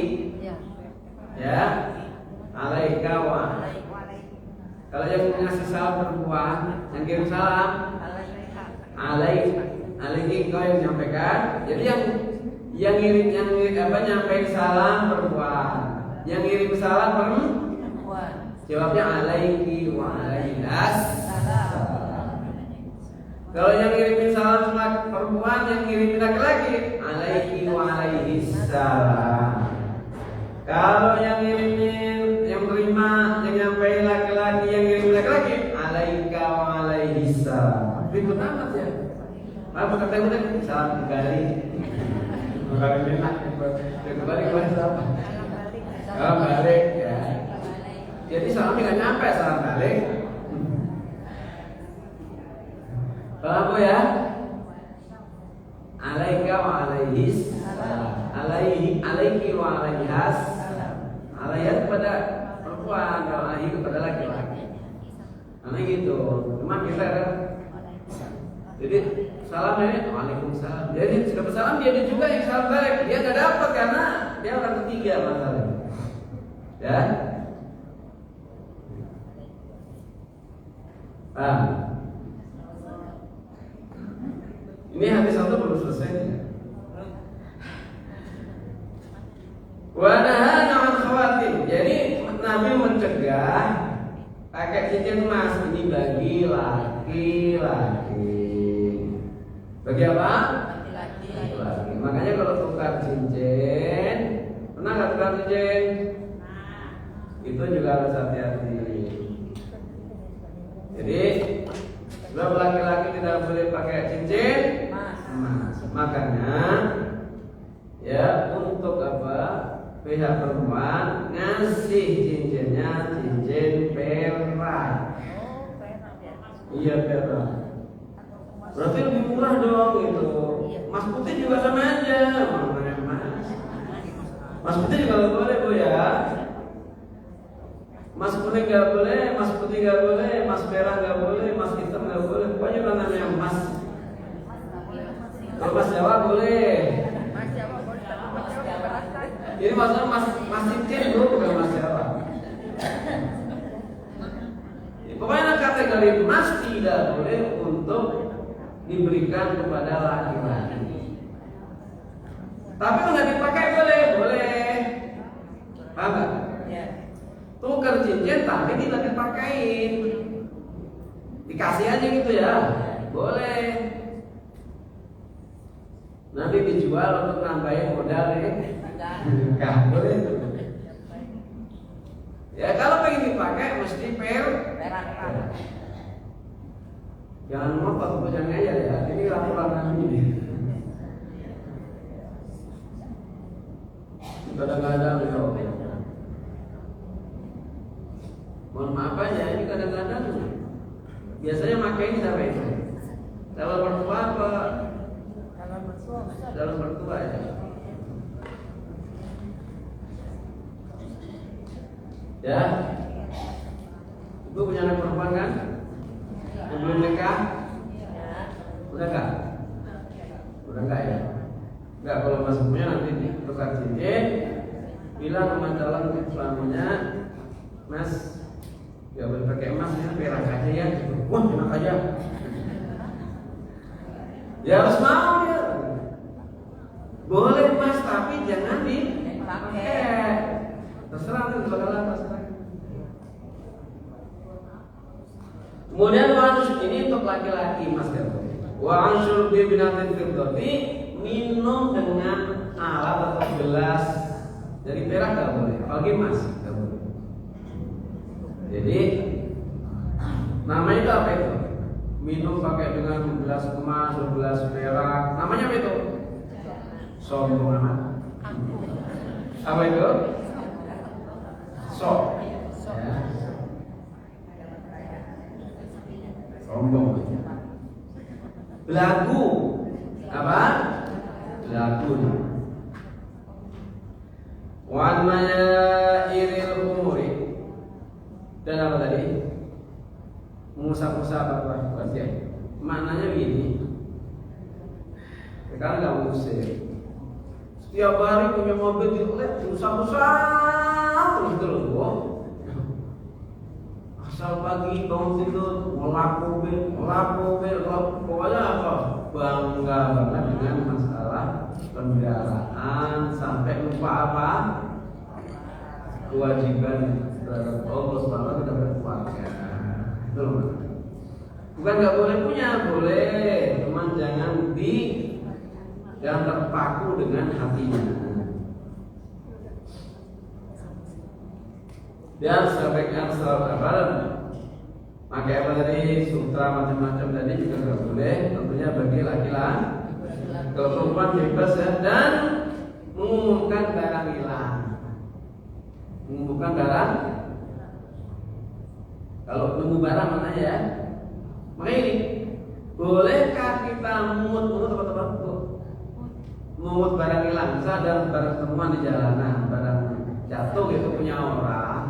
ya, alaika wa. Kalau yang ngasih salam perempuan, yang kirim salam, alaiki kau yang menyampaikan. Jadi yang ngirim nyampein salam perempuan, yang ngirim salam perempuan. Jawabnya alaiki wa alainas. Kalau yang ngirimin salam perempuan, yang ngirimin laki-laki, alaiki wa alaihis salam. Kalau yang ngirimin, yang terima, yang nyampein laki-laki, yang ngirimin laki-laki, alaika wa alaihis salam. Ribut amat ya. Apa kata udah salam kembali. Kembali enak. Kembali apa? Salam balik ya. Jadi salam nggak nyampe, salam balik. Paham bu ya? Alaika wa alaihis salam. Alaiki wa alaihas salam. Alaihas kepada perempuan, kalau alaihi kepada laki-laki. Karena gitu. Cuma kita kan. Jadi salamnya waalaikumsalam. Jadi sudah bersalam dia juga yang salam balik. Dia nggak dapat karena dia orang ketiga masalahnya. Ya. Ini hadis satu belum selesai. Wa nahana an khawatim. Jadi Nabi mencegah pakai cincin emas ini bagi laki-laki. Bagi apa? Laki-laki. Makanya kalau tukar cincin, pernah nggak tukar cincin? Itu juga harus hati-hati. Jadi sebab laki-laki tidak boleh pakai cincin emas. Makanya ya untuk apa? Pihak perempuan ngasih cincinnya cincin perak. Iya perak. Berarti lebih murah dong itu. Mas putih juga sama aja. Mas putih juga nggak boleh bu ya. Mas kuning nggak boleh, mas putih nggak boleh, mas merah nggak boleh, mas hitam nggak boleh. Pokoknya namanya emas. Kalau mas Jawa boleh. Ini maksudnya mas cincin bu, bukan mas Jawa. Pokoknya kategori emas tidak boleh untuk diberikan kepada laki-laki. Tapi nggak dipakai boleh. Paham nggak? Tukar cincin tapi tidak dipakein, dikasih aja gitu ya. boleh. Nanti dijual untuk nambahin modal enggak boleh itu. Ya kalau pengen dipakai mesti
perak.
Jangan ngotot, jangan ngayal ya. Ini laporan kami ini. Kadang-kadang mohon maaf aja, ini kadang-kadang biasanya pakai ini siapa itu? Calon mertua apa? Calon mertua ya. Ya, ibu punya anak perempuan kan? Yang belum nikah? Udah enggak? Udah enggak ya? Enggak, kalau masih punya nanti ditukar cincin, bilang sama calon suaminya, Mas, ya boleh pakai emasnya, perak aja ya. Wah, enak aja. Ya harus mau ya. Boleh Mas, tapi jangan dipakai. Terserah nanti bakal apa terserah. Kemudian wa'ansyur ini untuk laki-laki Mas Gato. Wa'ansyur bi binatin fiddati, minum dengan alat atau gelas dari perak gak boleh, apalagi emas gak boleh. Jadi namanya itu apa itu? Minum pakai dengan gelas emas, gelas perak, namanya apa itu? Sombong amat. Apa itu? Sok. Ya. Sombong. Belagu. Apa? Belagu. Wan iril umuri. Dan apa tadi? Musa-musa apa berarti? Maknanya gini. Sekarang nggak musik. Setiap hari punya mobil jelek, musa-musa terus loh. Asal pagi bangun tidur, ngelap mobil, pokoknya apa? Bangga banget dengan masalah kendaraan sampai lupa apa? Kewajiban terhadap Allah SWT kita berkeluarga. Itu loh. Bukan nggak boleh punya, boleh, cuman jangan terpaku dengan hatinya. Dan sebaiknya pakai apa tadi, sutra macam-macam tadi juga nggak boleh. Tentunya bagi laki-laki, kalau perempuan bebas ya. Dan mengumumkan barang hilang. Mengumumkan barang. Kalau nunggu barang mana ya? Makanya ini, bolehkah kita mungut barang hilang? Misal ada barang temuan di jalanan, barang jatuh gitu punya orang.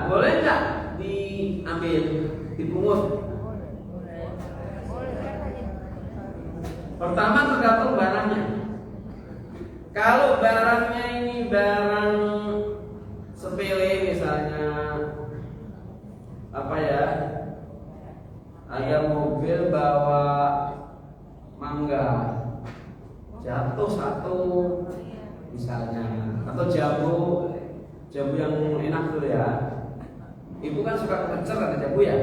Boleh nggak diambil, dipungut? Pertama tergantung barangnya. Kalau barangnya ini barang sepele misalnya, apa ya? Ada mobil bawa mangga, jatuh satu misalnya, atau jamu yang enak tuh ya. Ibu kan suka kecer ada jamu ya.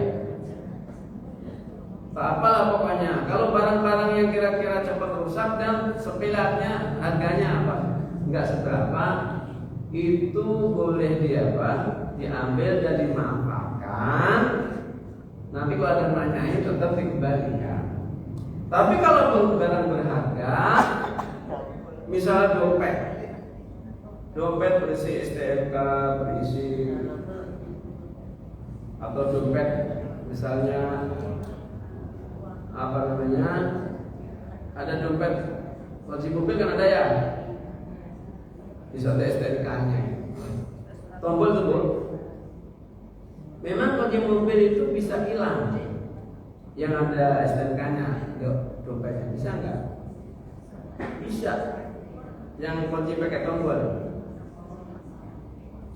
Tak apalah pokoknya. Kalau barang-barang yang kira-kira cepat rusak dan sepilahnya harganya apa? Enggak seberapa, itu boleh diambil dan dimanfaatkan. Nanti kalau ada nanyain tetap dikembalikan. Tapi kalau barang berharga, misalnya dompet berisi STNK, berisi, atau dompet misalnya apa namanya, ada dompet kunci mobil kan ada ya, bisa ada STNK-nya, tombol tuh. Memang kunci mobil itu bisa hilang, yang ada STNK-nya, dompetnya bisa nggak? Bisa. Yang kunci pakai tombol.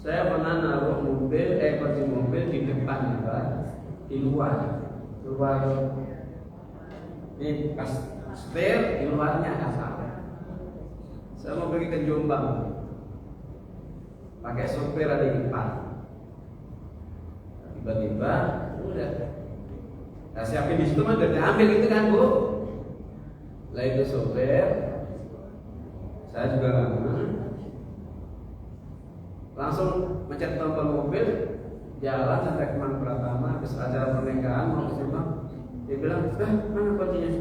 Saya pernah naruh kunci mobil di depan, di luar. Ini pas setir, di luarnya kasar. Saya mau pergi ke Jombang, pakai sopir ada di depan. Tiba-tiba udah Nah, siapin di situ mah udah diambil gitu kan Bu. Lah itu sopir, saya juga lama, langsung mencet tombol mobil, jalan sampai ke Mang Pratama, habis acara pernikahan mau ke rumah, dia bilang, mana kuncinya?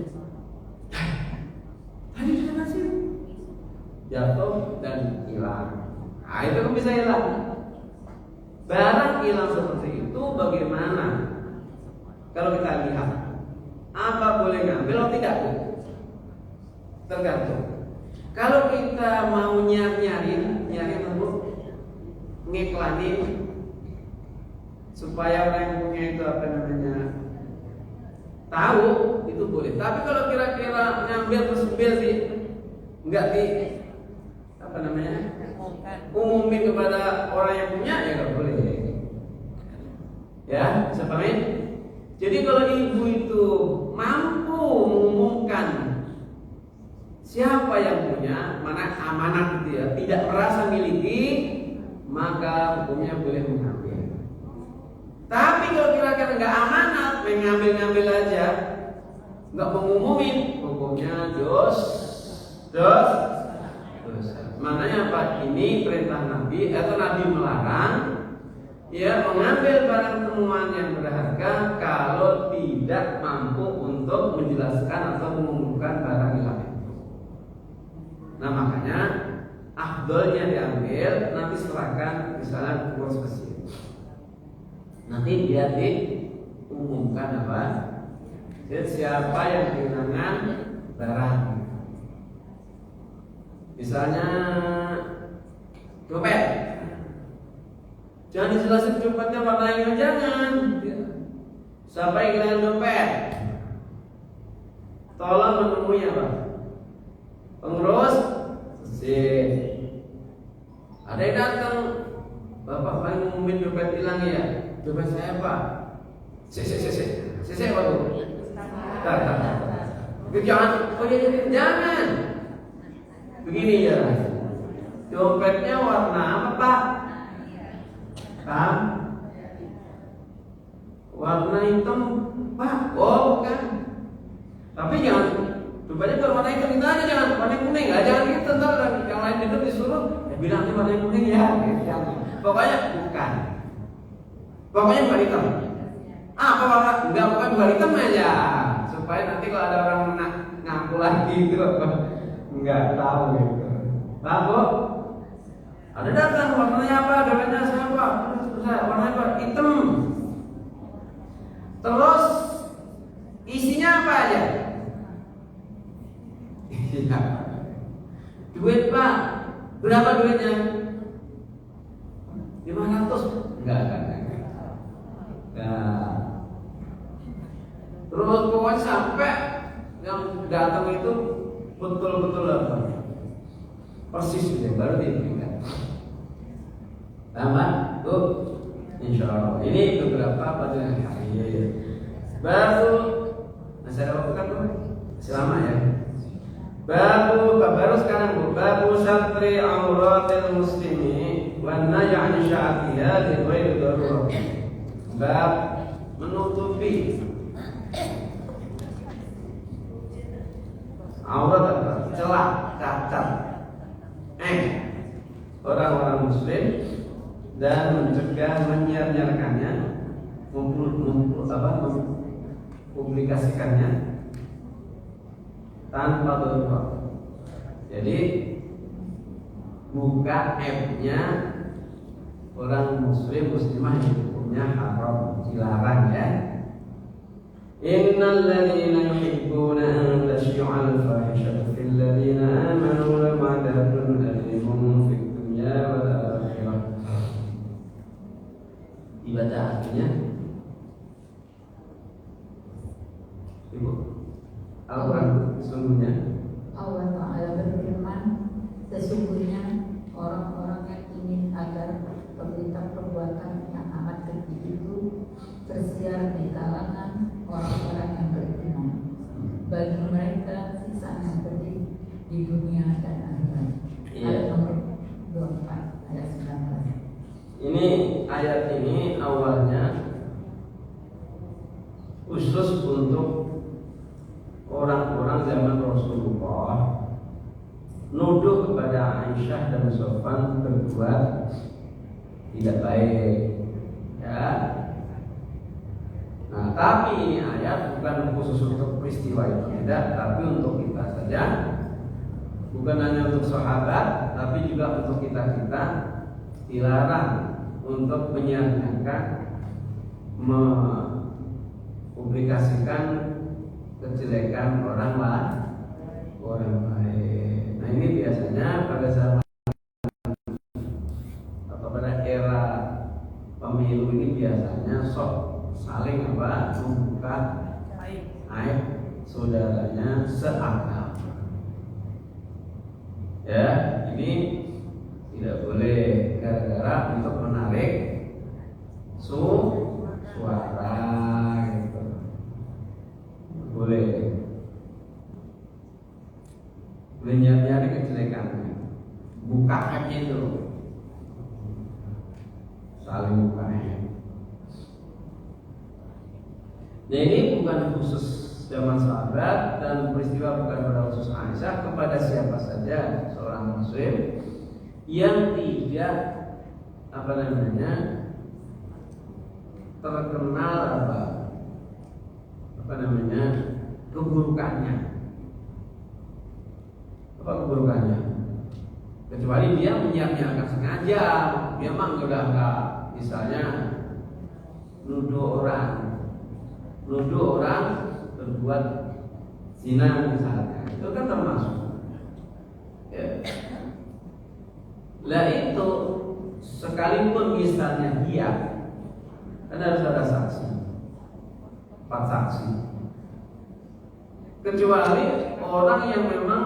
Tadi di depan sini, jatuh dan hilang. Nah itu kan bisa hilang. Barang hilang seperti itu bagaimana? Kalau kita lihat, apa boleh ngambil atau tidak? Tergantung. Kalau kita mau nyari apa? Ngiklanin supaya orang yang punya itu apa namanya tahu, itu boleh. Tapi kalau kira-kira ngambil terus sih nggak di apa namanya umumin kepada orang yang punya, ya nggak boleh. Ya, bisa pahamin? Jadi kalau ibu itu mampu mengumumkan siapa yang punya, mana amanat gitu ya, tidak merasa miliki, maka hukumnya boleh mengambil. Tapi kalau kira-kira nggak amanat, mengambil aja, nggak mengumumin, hukumnya dosa. Maknanya apa? Ini perintah Nabi atau Nabi melarang ya mengambil barang temuan yang berharga kalau tidak mampu untuk menjelaskan atau mengumumkan barang hilang itu. Nah makanya afdolnya diambil, nanti serahkan misalnya ke spesial. Nanti dia diumumkan apa? Jadi siapa yang kehilangan barang. Misalnya dompet, jangan dijelasin dompetnya warnanya, jangan. Siapa yang kehilangan dompet? Tolong menemui apa? Pengurus masjid. Ada yang datang, Bapak paling ngumumin dompet hilang ya. Dompet saya Pak. Saya Pak Bu. Jangan, jangan. Begini ya, dompetnya warna apa Pak? Warna hitam Pak? Oh bukan. Tapi jangan, dompetnya kalau warna hitam kita aja, jangan warna kuning. Jangan gitu, ntar yang lain itu disuruh bilangnya warna kuning ya. Pokoknya bukan. Pokoknya bukan hitam. Apa warna? Enggak, pokoknya bukan hitam aja. Supaya nanti kalau ada orang ngaku lagi gitu, enggak tahu gitu. Paham Bu? Ada datang warnanya apa? Dompetnya siapa? Warnanya apa? Hitam. Terus isinya apa aja? Iya. Duit Pak. Berapa duitnya? 500. Enggak. Nah. Terus pokoknya sampai yang datang itu betul-betul apa? Persis gitu, baru diberikan. Tambah tuh, insya Allah. Ini beberapa pada hari. Baru masih ada waktu kan tuh? Selama ya. Baru sekarang Bu. Baru satri auratil muslimi wan nahy 'an sya'atiha li ghairi darurah. Bab menutupi aurat apa? Celah, cacat, orang-orang muslim dan mencegah menyiar-nyiarkannya, mempublikasikannya tanpa darurat. Jadi buka app-nya orang muslim muslimah yang hukumnya haram, dilarang ya. Innal ladzina yuhibbuna an tashi'al fahishatu fil ladzina amanu lahum 'adzabun alimun fid dunya wal akhirah. Dibaca artinya Ibu Al-Quran sesungguhnya
Allah Ta'ala berfirman, sesungguhnya orang-orang yang ingin agar berita perbuatan yang amat keji itu tersiar di kalangan orang-orang yang beriman, bagi mereka siksa yang pedih di dunia dan akhirat. Ayat nomor 24 ayat 19.
Ini ayat ini awalnya khusus orang-orang zaman Rasulullah nuduh kepada Aisyah dan Sofwan berbuat tidak baik, ya. Nah, tapi ini ayat bukan khusus untuk peristiwa itu, tidak, tapi untuk kita saja. Bukan hanya untuk sahabat, tapi juga untuk kita dilarang untuk menyanyikan, mempublikasikan kejelekan orang lain. Nah, ini biasanya pada zaman atau pada era pemilu ini biasanya saling membuka aib saudaranya seagama. Ya, ini tidak boleh gara-gara untuk menarik suara gitu. Boleh nyari kejelekannya, buka aibnya itu, saling buka aib. Nah, ini bukan khusus zaman sahabat dan peristiwa bukan pada khusus Aisyah, kepada siapa saja seorang muslim yang tidak terkenal keburukannya, kecuali dia menyiapkan sengaja, dia memang udah enggak, misalnya nuduh orang berbuat zina misalnya, itu kan termasuk, ya. Lah itu sekalipun misalnya dia kan harus ada saksi, 4 saksi, kecuali orang yang memang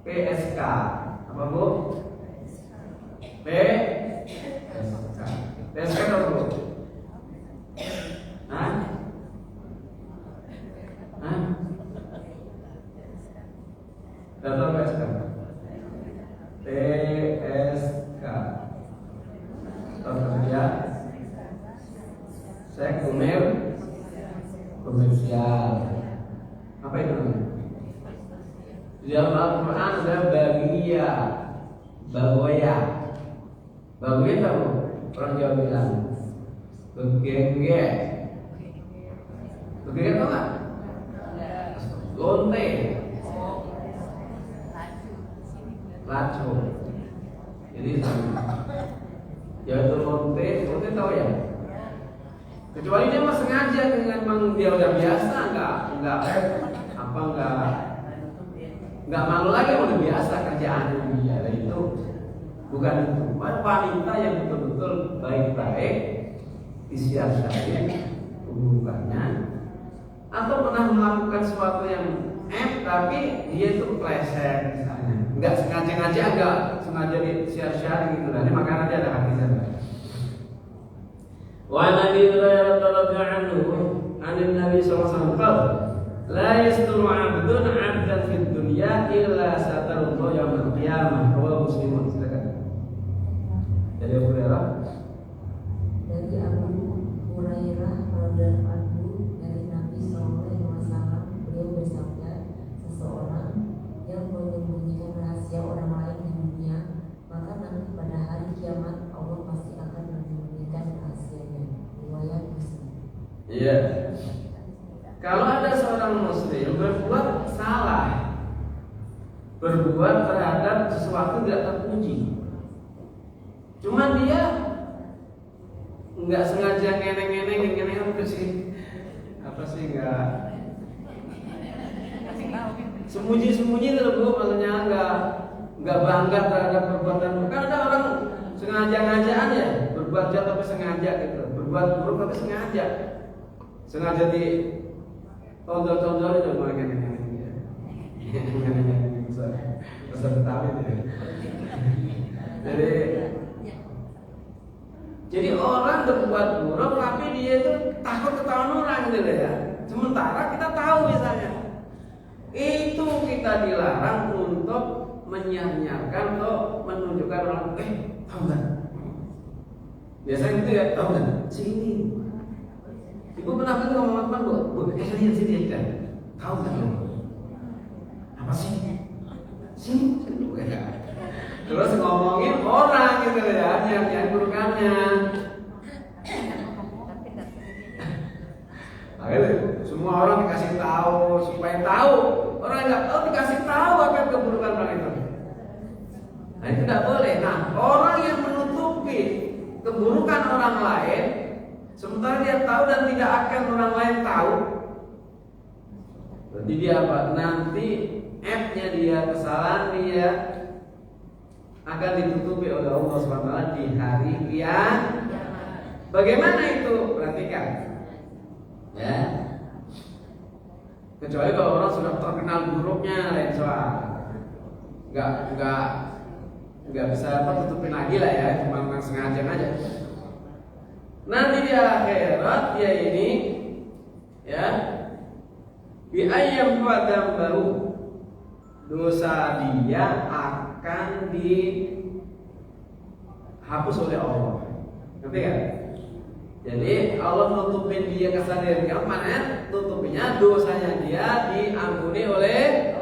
PSK, apa Bu? PSK apa Bu? Data PSK. Pekerja sekunder komersial. Apa itu namanya? Di dalam Al-Quran ada bagoya tahu? Orang Jawa bilang begengge tahu nggak? Lonte, laco. Jadi yaitu lonte tahu ya? Kecuali dia mah sengaja dengan dia udah biasa, nggak malu lagi, udah biasa kerjaannya dia. Dan itu bukan itu. Wanita yang betul-betul baik-baik disiasati hubungannya, atau pernah melakukan sesuatu yang tapi dia itu pleset misalnya, nggak sengaja disiar-siar gitu. Nah, ini makanya dia ada hadisnya. Wa Nabi Hurairah radhiyallahu anhu anin Nabi sallallahu alaihi wasallam la yasturu 'abdun 'abdan fid dunya illa satarallahu yaumil qiyamah. Rawahu Muslim. Silakan. Dari Abu Hurairah,
radhiyallahu anhu dari Nabi sallallahu alaihi wasallam, beliau bersabda, seseorang yang menyembunyikan rahasia orang lain di dunia, maka nanti pada hari kiamat Allah pasti akan menyembunyikan rahasianya. Riwayat Muslim.
Iya. Kalau ada seorang muslim berbuat salah, berbuat terhadap sesuatu tidak terpuji, cuman dia nggak sengaja ngeneng apa sih nggak sembunyi terus, maksudnya nggak bangga terhadap perbuatan. Kan ada orang sengaja-ngajaan ya, berbuat jahat tapi sengaja gitu, berbuat buruk tapi sengaja di tonjol-tonjol itu malah ngeneng ya. Besar Betawi itu. Jadi orang berbuat buruk tapi dia itu takut ketahuan orang gitu ya. Sementara kita tahu misalnya itu kita dilarang untuk menyanyikan atau menunjukkan orang, tahu nggak? Biasanya gitu ya, tahu nggak? Sini. Ibu pernah ketemu sama teman Bu? Sini kan. Tahu nggak lo? Apa sih? Sini. Terus ngomongin orang gitu ya, yang burukannya. Akhirnya semua orang dikasih tahu supaya tahu. Orang nggak tahu dikasih tahu apa keburukan orang itu. Nah itu tidak boleh. Nah orang yang menutupi keburukan orang lain, sementara dia tahu dan tidak akan orang lain tahu, berarti dia apa? Nanti aibnya dia, kesalahan dia akan ditutupi oleh Allah SWT di hari kiamat. Bagaimana itu? Perhatikan, ya. Kecuali kalau orang sudah terkenal buruknya, lain soal. Nggak bisa tutupin lagi lah ya, cuma sengaja aja. Nanti di akhirat dia ini, ya, bi ayyam qadam baru, dosa dia akan dihapus oleh Allah. Ngerti kan? Jadi Allah nutupin dia kesadaran dia, mana tutupinnya dosanya dia diampuni oleh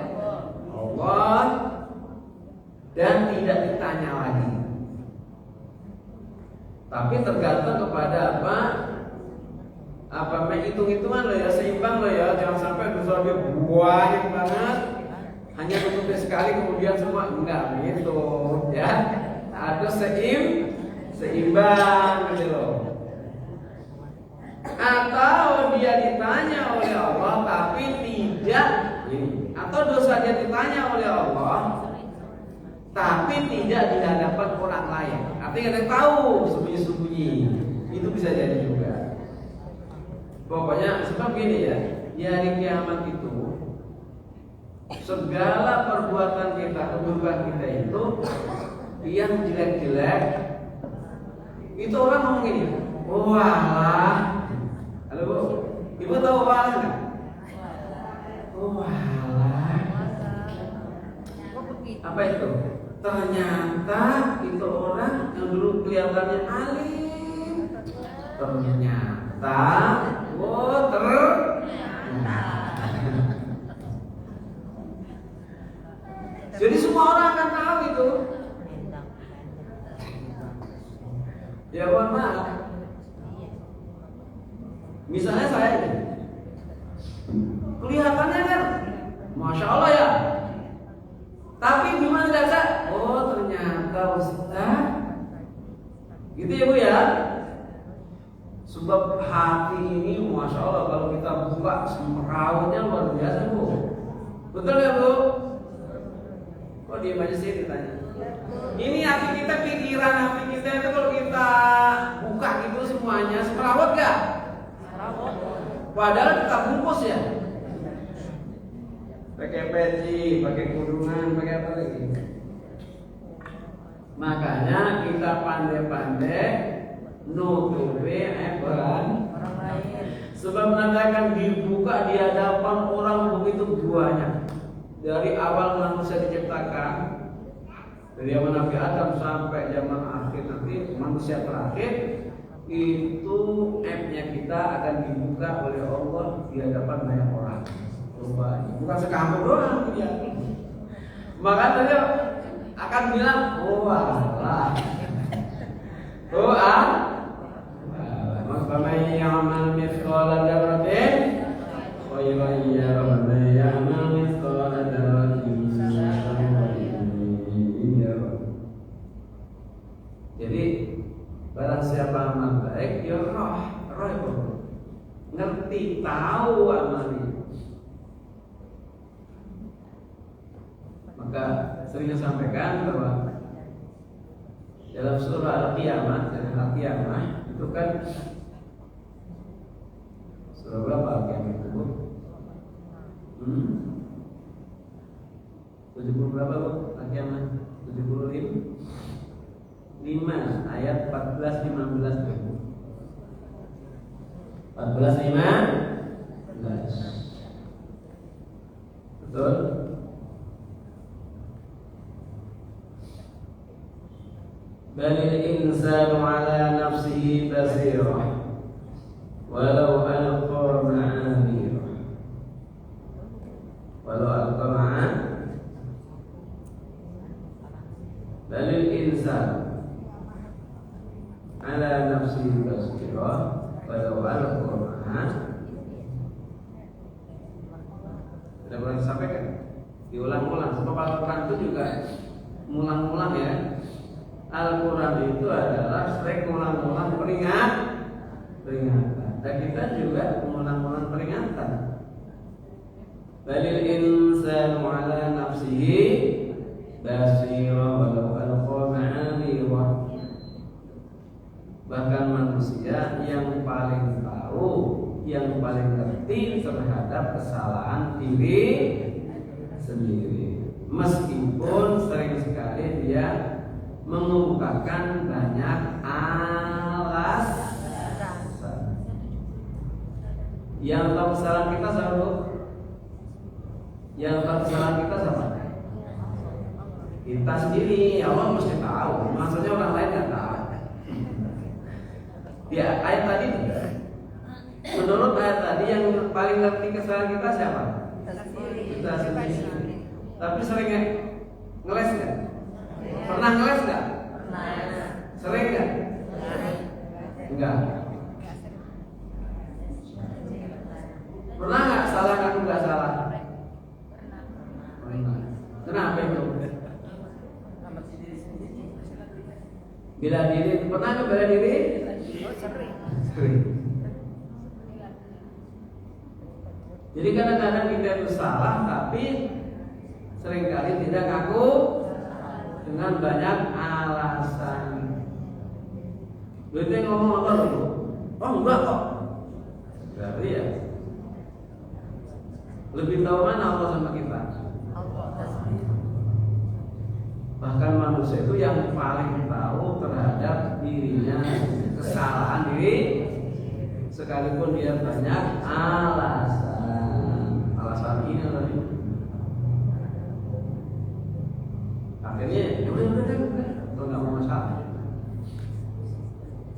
Allah dan tidak ditanya lagi. Tapi tergantung kepada apa hitung-hitungan lo ya, seimbang lo ya, jangan sampai dosa dia banyak banget hanya tutupnya sekali kemudian semua, enggak begitu ya. Ada seimbang gitu loh. Atau dia ditanya oleh Allah tapi tidak, atau dosa dia ditanya oleh Allah tapi tidak di hadapan orang lain. Artinya kita tahu sembunyi-sembunyi. Itu bisa jadi juga. Pokoknya sebab gini ya, di hari kiamat itu segala perbuatan kita, keburukan kita itu yang jelek-jelek itu orang ngomong gini, oh alah. Halo Bu, Ibu tahu alah nggak? Oh alah. Apa itu? Ternyata itu orang yang dulu kelihatannya alim, ternyata jadi semua orang akan tahu itu. Ya mohon maaf. Misalnya saya ini, kelihatannya kan, masya Allah ya. Tapi gimana dasar? Oh ternyata Ustaz, gitu ya Bu ya. Sebab hati ini, masya Allah kalau kita buka semrawutnya luar biasa Bu. Betul ya Bu? Kok diam aja sih ditanya? Ini hati kita, pikiran hati kita itu kalau kita buka gitu semuanya semrawut gak? Padahal kita bungkus ya. Pakai peci, pakai kurungan, pakai apa lagi? Makanya kita pandai-pandai nutupi orang lain. Sebab mengatakan dibuka di hadapan orang begitu banyak. Dari awal manusia diciptakan, dari zaman Nabi Adam sampai zaman akhir nanti manusia terakhir, itu aibnya kita akan dibuka oleh Allah di hadapan banyak orang. Bukan sekampung doang dia. Maka dia akan bilang, oh Allah, oh Faman ya'mal mithqala dzarratin khairan yarah wa man ya'mal mithqala dzarratin syarran yarah. Jadi barang siapa amal baik, ya roh itu ngerti, tahu amalnya. Maka sering sampaikan bahwa dalam surah Al-Qiyamah, itu kan surah berapa Al-Qiyamah itu? 70 berapa Bu? Al-Qiyamah 75 ayat 14-15 14-15 betul? Balil insanu ala nafsihi basirah walau alqa ma'adirah. walau alqama dalil insan ala nafsi basirah walau alqama. Sudah pernah disampaikan, diulang-ulang. Sebab Al-Quran itu juga ngulang-ulang ya. Al-Quran itu adalah sering ngulang-ulang peringatan. Dan kita juga mengulang-ulang peringatan. Balil insanu ala nafsihi basirah walau alqa ma'amirah. Bahkan manusia yang paling tahu, yang paling ngerti terhadap kesalahan diri sendiri, meskipun sering sekali dia mengemukakan banyak alasan. Yang tahu kesalahan kita siapa? Yang tahu kesalahan kita siapa? Kita sendiri. Allah mesti tahu. Maksudnya orang lain nggak tahu. Ya, ayat tadi, menurut ayat tadi yang paling ngerti kesalahan kita siapa? Kita sendiri. Tapi sering ngeles nggak? Pernah ngeles nggak? Sering nggak? Enggak. Pernah nggak salah kamu nggak salah? Pernah. Kenapa itu? Bela diri. Pernah nggak bela diri? Sering. Jadi kadang-kadang kita itu salah, tapi seringkali tidak ngaku dengan banyak alasan. Berarti ngomong apa dulu? Oh enggak kok. Berarti ya lebih tahu mana Allah sama kita. Bahkan manusia itu yang paling tahu terhadap dirinya, kesalahan diri, sekalipun dia banyak alasan. Alasan ini atau itu. Akhirnya ya udah kalau nggak mau masalah.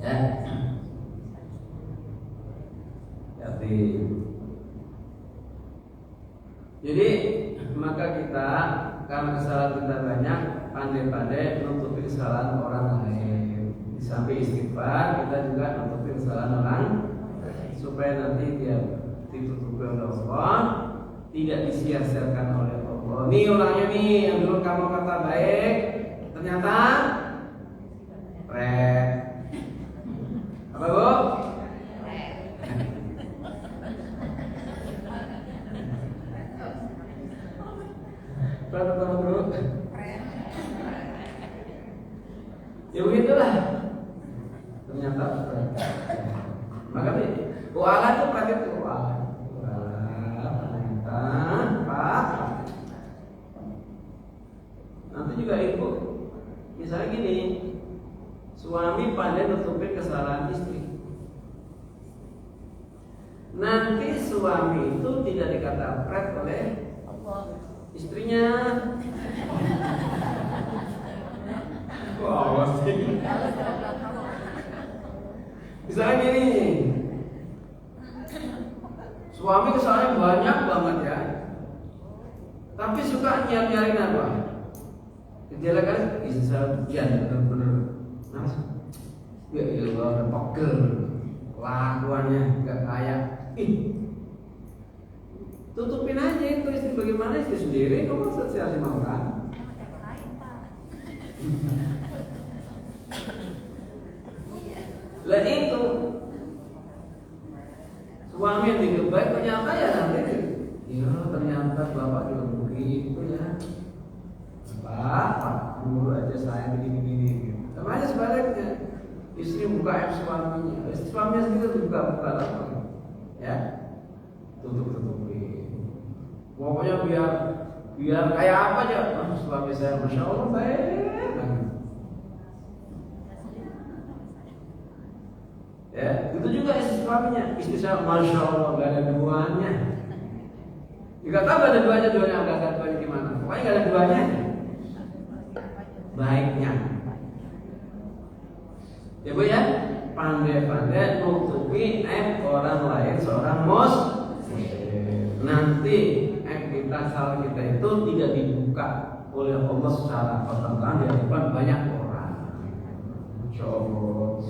Ya. Jadi maka kita karena kesalahan kita banyak, pandai-pandai menutupi kesalahan orang lain. Di samping istighfar, kita juga menutupi kesalahan orang supaya nanti dia ditutupi oleh Allah, tidak disia-siakan oleh Allah. Nih orangnya nih yang dulu kamu kata baik, ternyata apa Bu? Pertama dulu. Ya begitulah. Ternyata maka Allah itu pakai doa. Ternyata Pak. Nanti juga ikut. Misalnya gini, suami pandai nutupin kesalahan istri. Nanti suami itu tidak dikata pret oleh istrinya. Wah, sih. Misalnya gini, suami kesalahannya banyak banget ya, tapi suka nyari-nyari apa? Kejelekan istri saya benar-benar, ya Allah, pegel, kelakuannya nggak kayak. Tutupin aja itu istri, bagaimana istri sendiri, kamu sosialisasi mau kan? Lah itu suami yang tidak baik ternyata ya nanti, ya ternyata bapak juga begitu ya. Bapak dulu aja saya begini-begini. Sama aja sebaliknya, istri buka aib suaminya, istri suaminya sendiri buka apa? Ya, tutup-tutupi. Pokoknya biar kayak apa aja, suami saya masya Allah baik. Ya, itu juga istri suaminya, istri saya masya Allah gak ada duanya. Jika tahu gak ada duanya gak ada duanya gimana? Pokoknya gak ada duanya. Baiknya. Ya Bu ya, pandai-pandai nutupi aib orang lain seorang muslim. Nanti aib kita kesalahan kita itu tidak dibuka oleh Allah secara terang di hadapan banyak orang. Insya Allah.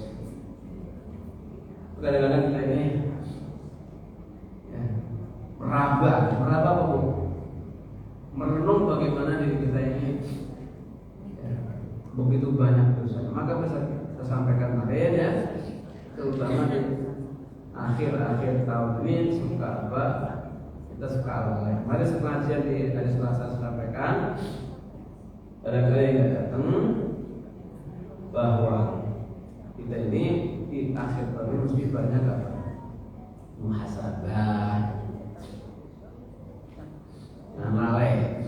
Kadang-kadang kita ini ya, meraba apa bu? Merenung bagaimana diri kita ini ya, begitu banyak dosa. Maka bisa saya sampaikan kemarin ya, terutama di akhir tahun ini suka apa? Kita suka lalai. Mari sepengajian di hari Selasa sampaikan. Kadang-kadang yang datang bahwa kita ini di akhir tahun mesti banyak apa? Muhasabah. Nah, lalai.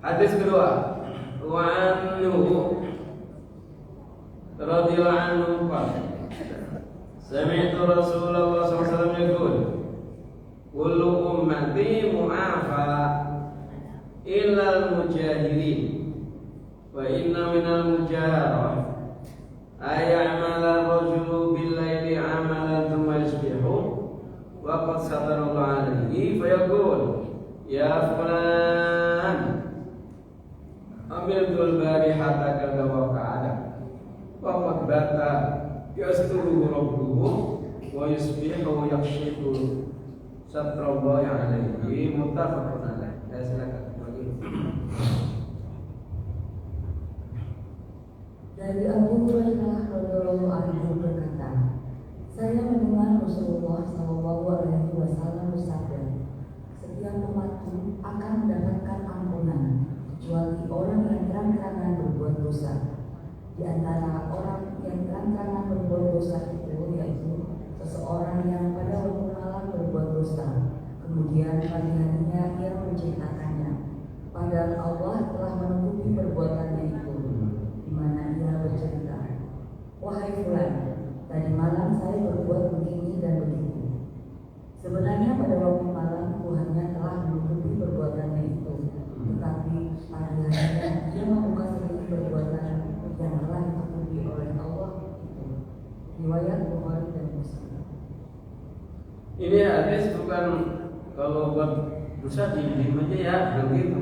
Hadis kedua, wa anhu radhiyallahu anhu qala sami'tu Rasulullah sallallahu alaihi wasallam yaqul kullu ummati mu'afa illa al-mujahirin wa inna minal mujarah ay'amala rajulu bil-laili 'amalan thumma yusbihu wa qad satarallahu 'alaihi fa yaqul ya fulan amiltul barihata kada wa ka'ada wa qad bata yasturu rabbuhu wa yusbihu yakshifu satrallahi 'alaihi muttafaqun 'alaihi. Silakan.
Dari Abu Hurairah radhiyallahu anhu berkata, saya mendengar Rasulullah SAW bersabda, setiap umatku akan mendapatkan ampunan kecuali orang yang terang-terangan berbuat dosa. Di antara orang yang terang-terangan berbuat dosa itu yaitu seseorang yang pada waktu malam berbuat dosa, kemudian pagi harinya ia menceritakannya, padahal Allah telah menutupi perbuatannya itu, di mana ia bercerita, wahai fulan, tadi malam saya berbuat begini dan begitu. Sebenarnya pada waktu malam Tuhannya telah menutupi perbuatannya itu, tetapi pagi harinya ia membuka sendiri perbuatan yang telah ditutupi oleh Allah itu. Riwayat Bukhari dan Muslim.
Ini hadis bukan kalau buat dosa diam aja ya, begitu.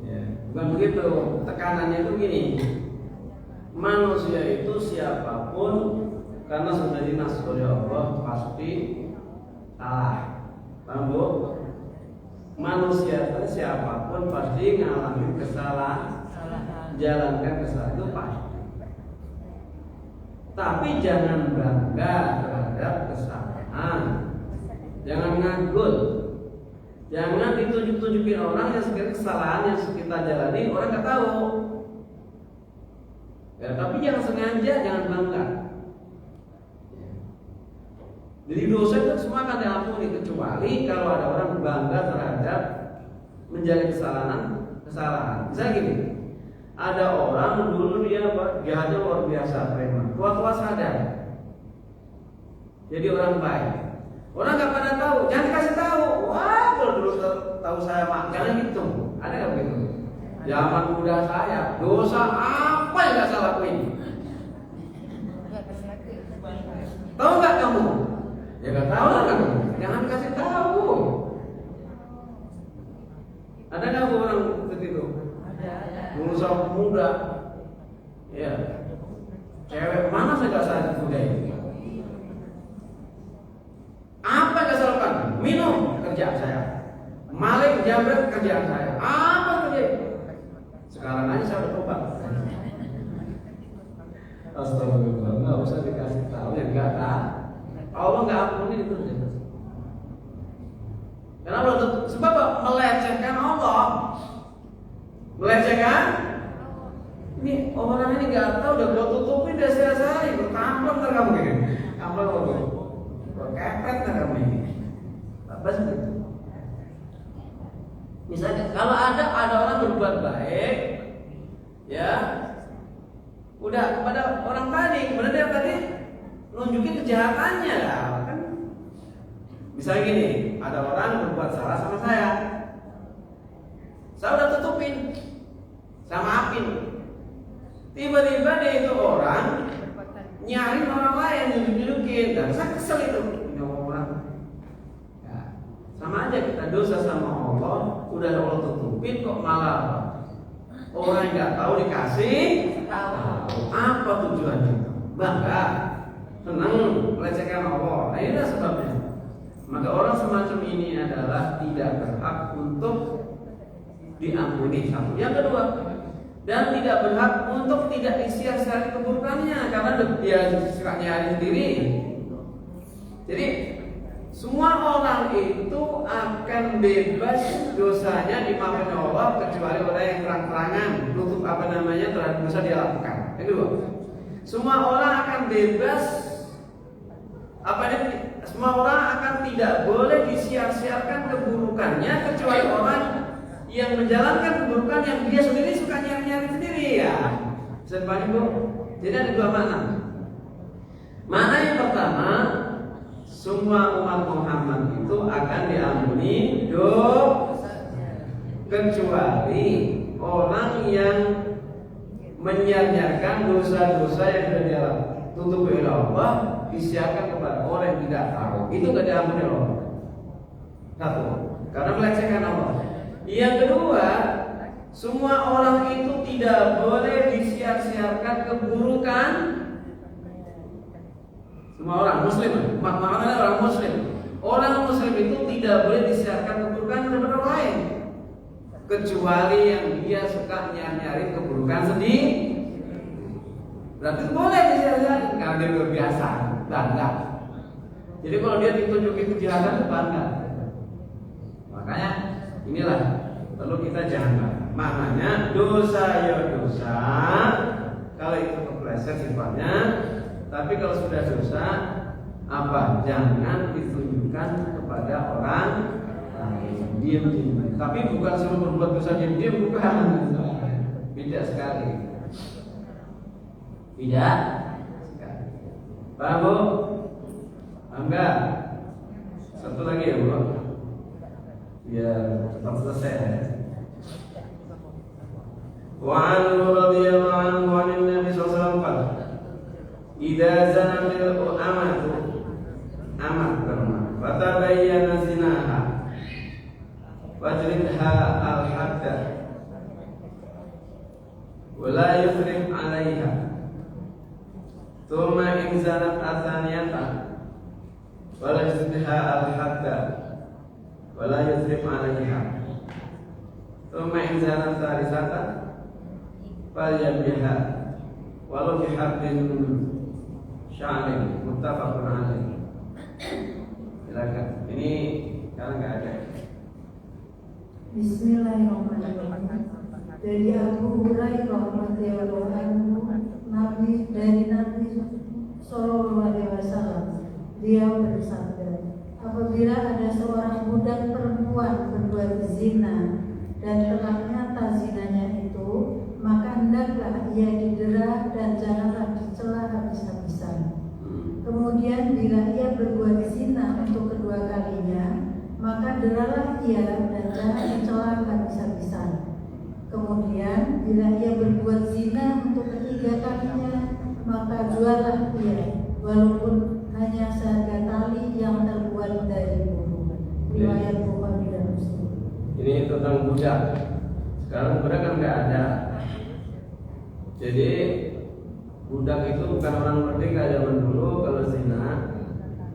Ya, bukan begitu. Tekanannya itu gini. Manusia itu siapapun karena sudah dinas oleh Allah pasti salah. Paham Bu? Manusia itu siapapun pasti mengalami kesalahan, jalankan kesalahan itu pasti. Tapi jangan bangga terhadap kesalahan. Jangan nganggut. Jangan ditunjuk-tunjukin orang yang sekiranya kesalahan yang kita jalani orang nggak tahu. Ya, tapi jangan sengaja, jangan bangga. Jadi dosa itu semua akan diampuni kecuali kalau ada orang bangga terhadap menjalani kesalahan. Misalnya gini, ada orang dulu dia jahatnya luar biasa, preman. Tua-tua sadar, jadi orang baik. Orang nggak pada tahu, jangan dikasih tahu. Wah, kalau dulu tahu saya mak, jangan gitu. Ada nggak begitu? Zaman muda saya, dosa apa yang nggak saya lakuin? Tahu nggak kamu? Ya nggak tahu lah kamu. Jangan kasih tahu. Ada nggak orang seperti itu? Dulu saya muda, ya. Cewek mana saya muda ini? Apa yang saya lakukan? Minum kerjaan saya, maling jambret kerjaan saya. Apa kerja? Sekarang aja saya bertobat. Astagfirullah, nggak usah dikasih tahu yang nggak tahu. Allah nggak ampuni itu. Kenapa? Sebab melecehkan Allah, melecehkan. Ini orang ini nggak tahu, udah gua tutupin dari sehari, berkampleng ntar kamu gini, kampleng waktu, berkepet ntar kamu ini. Apa seperti? Misalnya kalau ada orang berbuat baik, ya, udah kepada orang tadi, kemudian dia tadi nunjukin kejahatannya lah, kan? Misalnya gini, ada orang berbuat salah sama saya udah tutupin, saya maafin. Tiba-tiba dia itu orang nyari orang lain, nunjuk-nunjukin, dan saya kesel itu punya orang. Ya, sama aja kita dosa sama Allah, udah Allah tutupin kok malah orang yang nggak tahu dikasih tahu. Apa tujuannya? Bangga, senang melecehkan Allah. Nah, inilah sebabnya. Maka orang semacam ini adalah tidak berhak untuk diampuni. Satu. Yang kedua, dan tidak berhak untuk tidak disia-siakan keburukannya karena dia suka nyari sendiri. Jadi semua orang itu akan bebas dosanya dimaafkan Allah kecuali orang yang terang-terangan nutup terhadap dosa dia lakukan. Yang kedua, semua orang akan bebas semua orang akan tidak boleh disia-siakan keburukannya kecuali orang yang menjalankan keburukan yang dia sendiri suka nyari-nyari sendiri ya. Bisa dipahami Bu? Jadi ada dua makna. Makna yang pertama, semua umat Muhammad itu akan diampuni dosa kecuali orang yang menyanyikan dosa-dosa yang sudah dia tutup oleh Allah disiarkan kepada orang yang tidak tahu. Itu gak diampuni Allah. Satu, karena melecehkan Allah. Yang kedua, semua orang itu tidak boleh disiar-siarkan keburukan. Semua orang muslim, maknanya orang muslim. Orang muslim itu tidak boleh disiarkan keburukan kepada orang lain kecuali yang dia suka nyari keburukan sendiri. Berarti boleh disiarkan karena dia berbiasa, bangga. Jadi kalau dia ditunjukin kejahatan, bangga. Makanya inilah perlu kita jangan. Maknanya dosa ya dosa. Kalau itu kepleset sifatnya. Tapi kalau sudah dosa, apa? Jangan ditunjukkan kepada orang lain. Diam-diam. Tapi bukan suruh berbuat dosa diam-diam, bukan. Beda sekali. Beda sekali. Paham Bu? Paham enggak? Satu lagi ya Bu. Biar cepat selesai ya. Wa anhu radhiyallahu anhu 'anil Nabi sallallahu alaihi wasallam idza zanatil amat karma fatabayyana zinaha wajridha al-hadda wa la yusrif 'alayha thumma in zanat athaniyatan wa la yusriha al-hadda wa la yusrif 'alayha thumma in zanat thalithatan falyabiha walau bihaddin sya'rin muttafaqun alaih. Silakan. Ini sekarang enggak ada.
Bismillahirrahmanirrahim. Dari Abu Hurairah radhiyallahu anhu, dari Nabi sallallahu alaihi wasallam, dia bersabda, apabila ada seorang budak perempuan berbuat zina dan telah nyata zinanya itu, maka hendaklah ia didera dan janganlah dicela habis-habisan. Kemudian bila ia berbuat zina untuk kedua kalinya, maka deralah ia dan jangan dicela habis-habisan. Kemudian bila ia berbuat zina untuk ketiga kalinya, maka jualah ia, walaupun hanya seharga tali yang terbuat dari bulu. Riwayat Bukhari dan Muslim.
Ini tentang budak. Sekarang budak kan nggak ada. Jadi budak itu bukan orang merdeka zaman dulu. Kalau zina,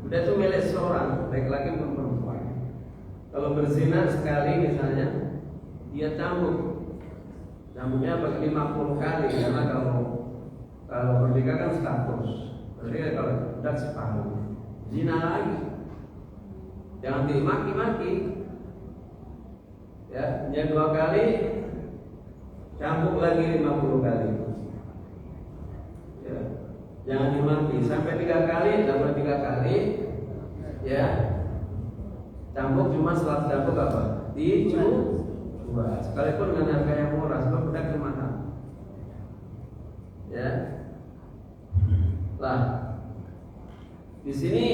budak itu milik seorang, laki-laki maupun perempuan. Kalau berzina sekali misalnya, dia cambuk. Cambuknya bagi 50 kali karena kalau merdeka kan 100. Berarti kalau budak separuh. Zina lagi. Jangan dimaki-maki. Ya, dia 2 kali, cambuk lagi 50 kali. Ya, jangan dimaki sampai 3 kali, dapat 3 kali. Ya, cambuk cuma 100 cambuk apa? Dijual. Sekalipun dengan harga yang murah, sebab budak itu mahal. Ya, lah. Di sini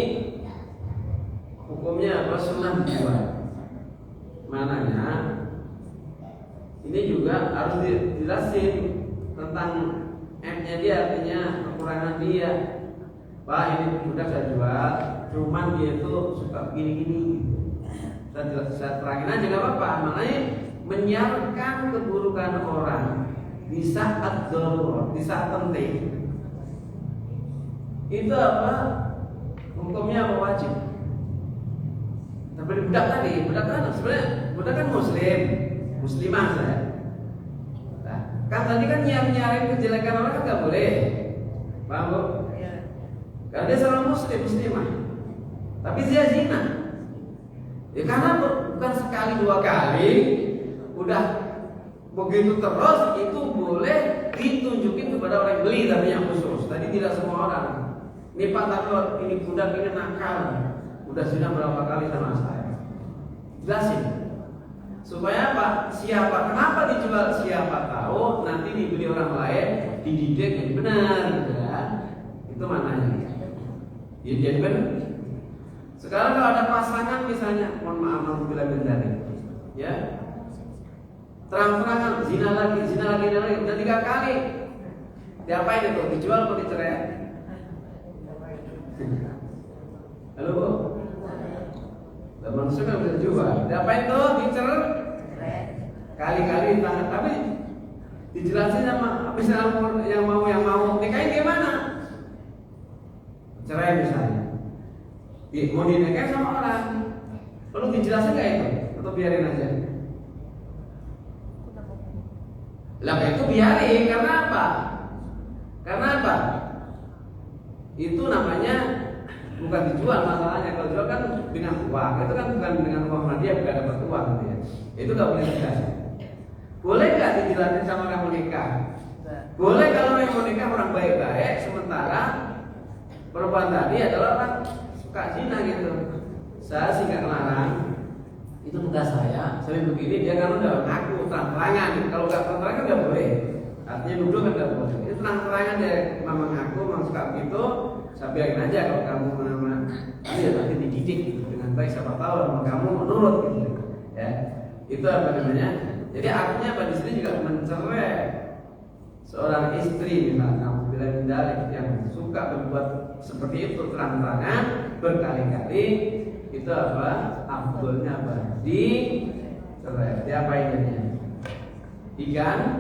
hukumnya apa? Sunnah dijual. Mananya ini juga harus dijelasin tentang M-nya dia, artinya kekurangan dia. Pak, ini budak saya jual, cuman dia itu suka gini-gini. Saya terangin aja nggak apa-apa. Makanya menyiarkan keburukan orang di saat darurat, di saat penting, itu apa? Hukumnya apa? Wajib. Tapi budak tadi, budak kan sebenarnya budak kan muslimah saya. Nah, kan tadi kan nyarin kejelekan orang kan nggak boleh, paham bu? Karena dia seorang muslimah, tapi dia zina. Ya karena bukan sekali dua kali, udah begitu terus itu boleh ditunjukin kepada orang yang beli tapi yang khusus. Tadi tidak semua orang. Ini Pak Tarlot, ini budak ini nakal, udah zina berapa kali sama saya. Jelasin. Supaya apa? Siapa? Kenapa dijual? Siapa tahu nanti dibeli orang lain, dididik jadi benar, gitu kan? Itu maknanya. Jadi benar. Sekarang kalau ada pasangan misalnya, mohon maaf bila bendari, ya, terang-terangan zina lagi, udah 3 kali. Diapain itu? Dijual atau dicerai? Halo bu, manusia kan bisa jual. Diapain tuh? Dicerai? Kali-kali tangan, tapi dijelasin sama misalnya yang mau nikahin gimana? Cerai misalnya. Mau dinikahin sama orang, perlu dijelasin nggak itu? Atau biarin aja? Lah itu biarin, karena apa? Itu namanya bukan dijual masalahnya. Kalau jual kan dengan uang, itu kan bukan dengan uang dia bukan dapat uang gitu ya. Itu nggak boleh dijelasin. Boleh nggak dijelasin sama orang mau nikah? Boleh kalau yang mau nikah orang baik-baik, sementara perempuan tadi adalah orang suka zina gitu. Saya sih nggak melarang. Itu tugas saya begini dia kan udah ngaku terang-terangan. Kalau nggak terang-terangan nggak boleh. Artinya duduk kan nggak boleh. Itu terang-terangan dia mama ngaku, mama suka gitu. Saya biarin aja kalau kamu nanti dididik gitu dengan baik, siapa tahu sama kamu menurut gitu. Ya, itu apa namanya? Jadi artinya apa di sini juga mencerai seorang istri misalnya bila mendalik yang suka berbuat seperti itu terang-terangan berkali-kali, itu apa? Afdolnya apa? Dicerai. Diapain jadinya? Diganti.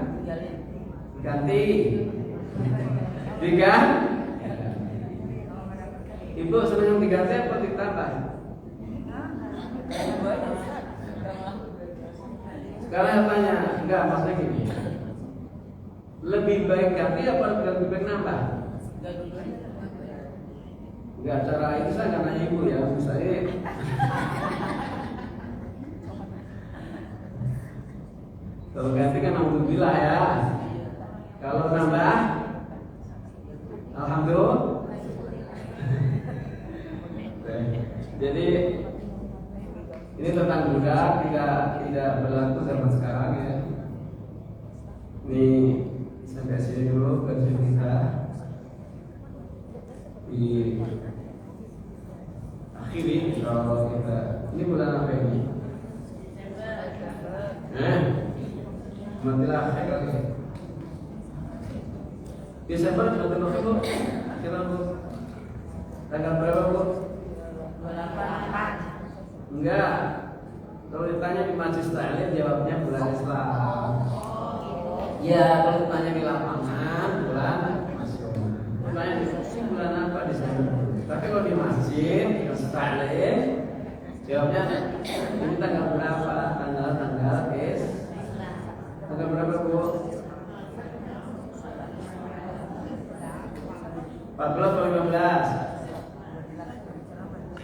Ibu senang diganti apa ditambah? Sekarang yang tanya, enggak maksudnya gini. Lebih baik ganti apa lebih baik nambah? Enggak, cara itu saya nggak nanya ibu ya, saya. Kalau ganti kan alhamdulillah ya. Kalau nambah, alhamdulillah. Jadi ini tentang budak tidak berlaku zaman sekarang ya. Ini sampai sini dulu kajian kita. Di akhiri kalau kita ini bulan apa ini? Matilah akhir kali. Desember sudah November, akhirnya bu. Tanggal berapa bu? 28. Enggak. Kalau ditanya di Majlis Ta'lim jawabnya bulan Islam. Ya, kalau ditanya di lapangan bulan Masyarakat. Bulan apa di sana? Tapi kalau di masjid, di Majlis Ta'lim jawabnya ini tanggal berapa? Tanggal guys. Tanggal berapa bu? 14 atau 15?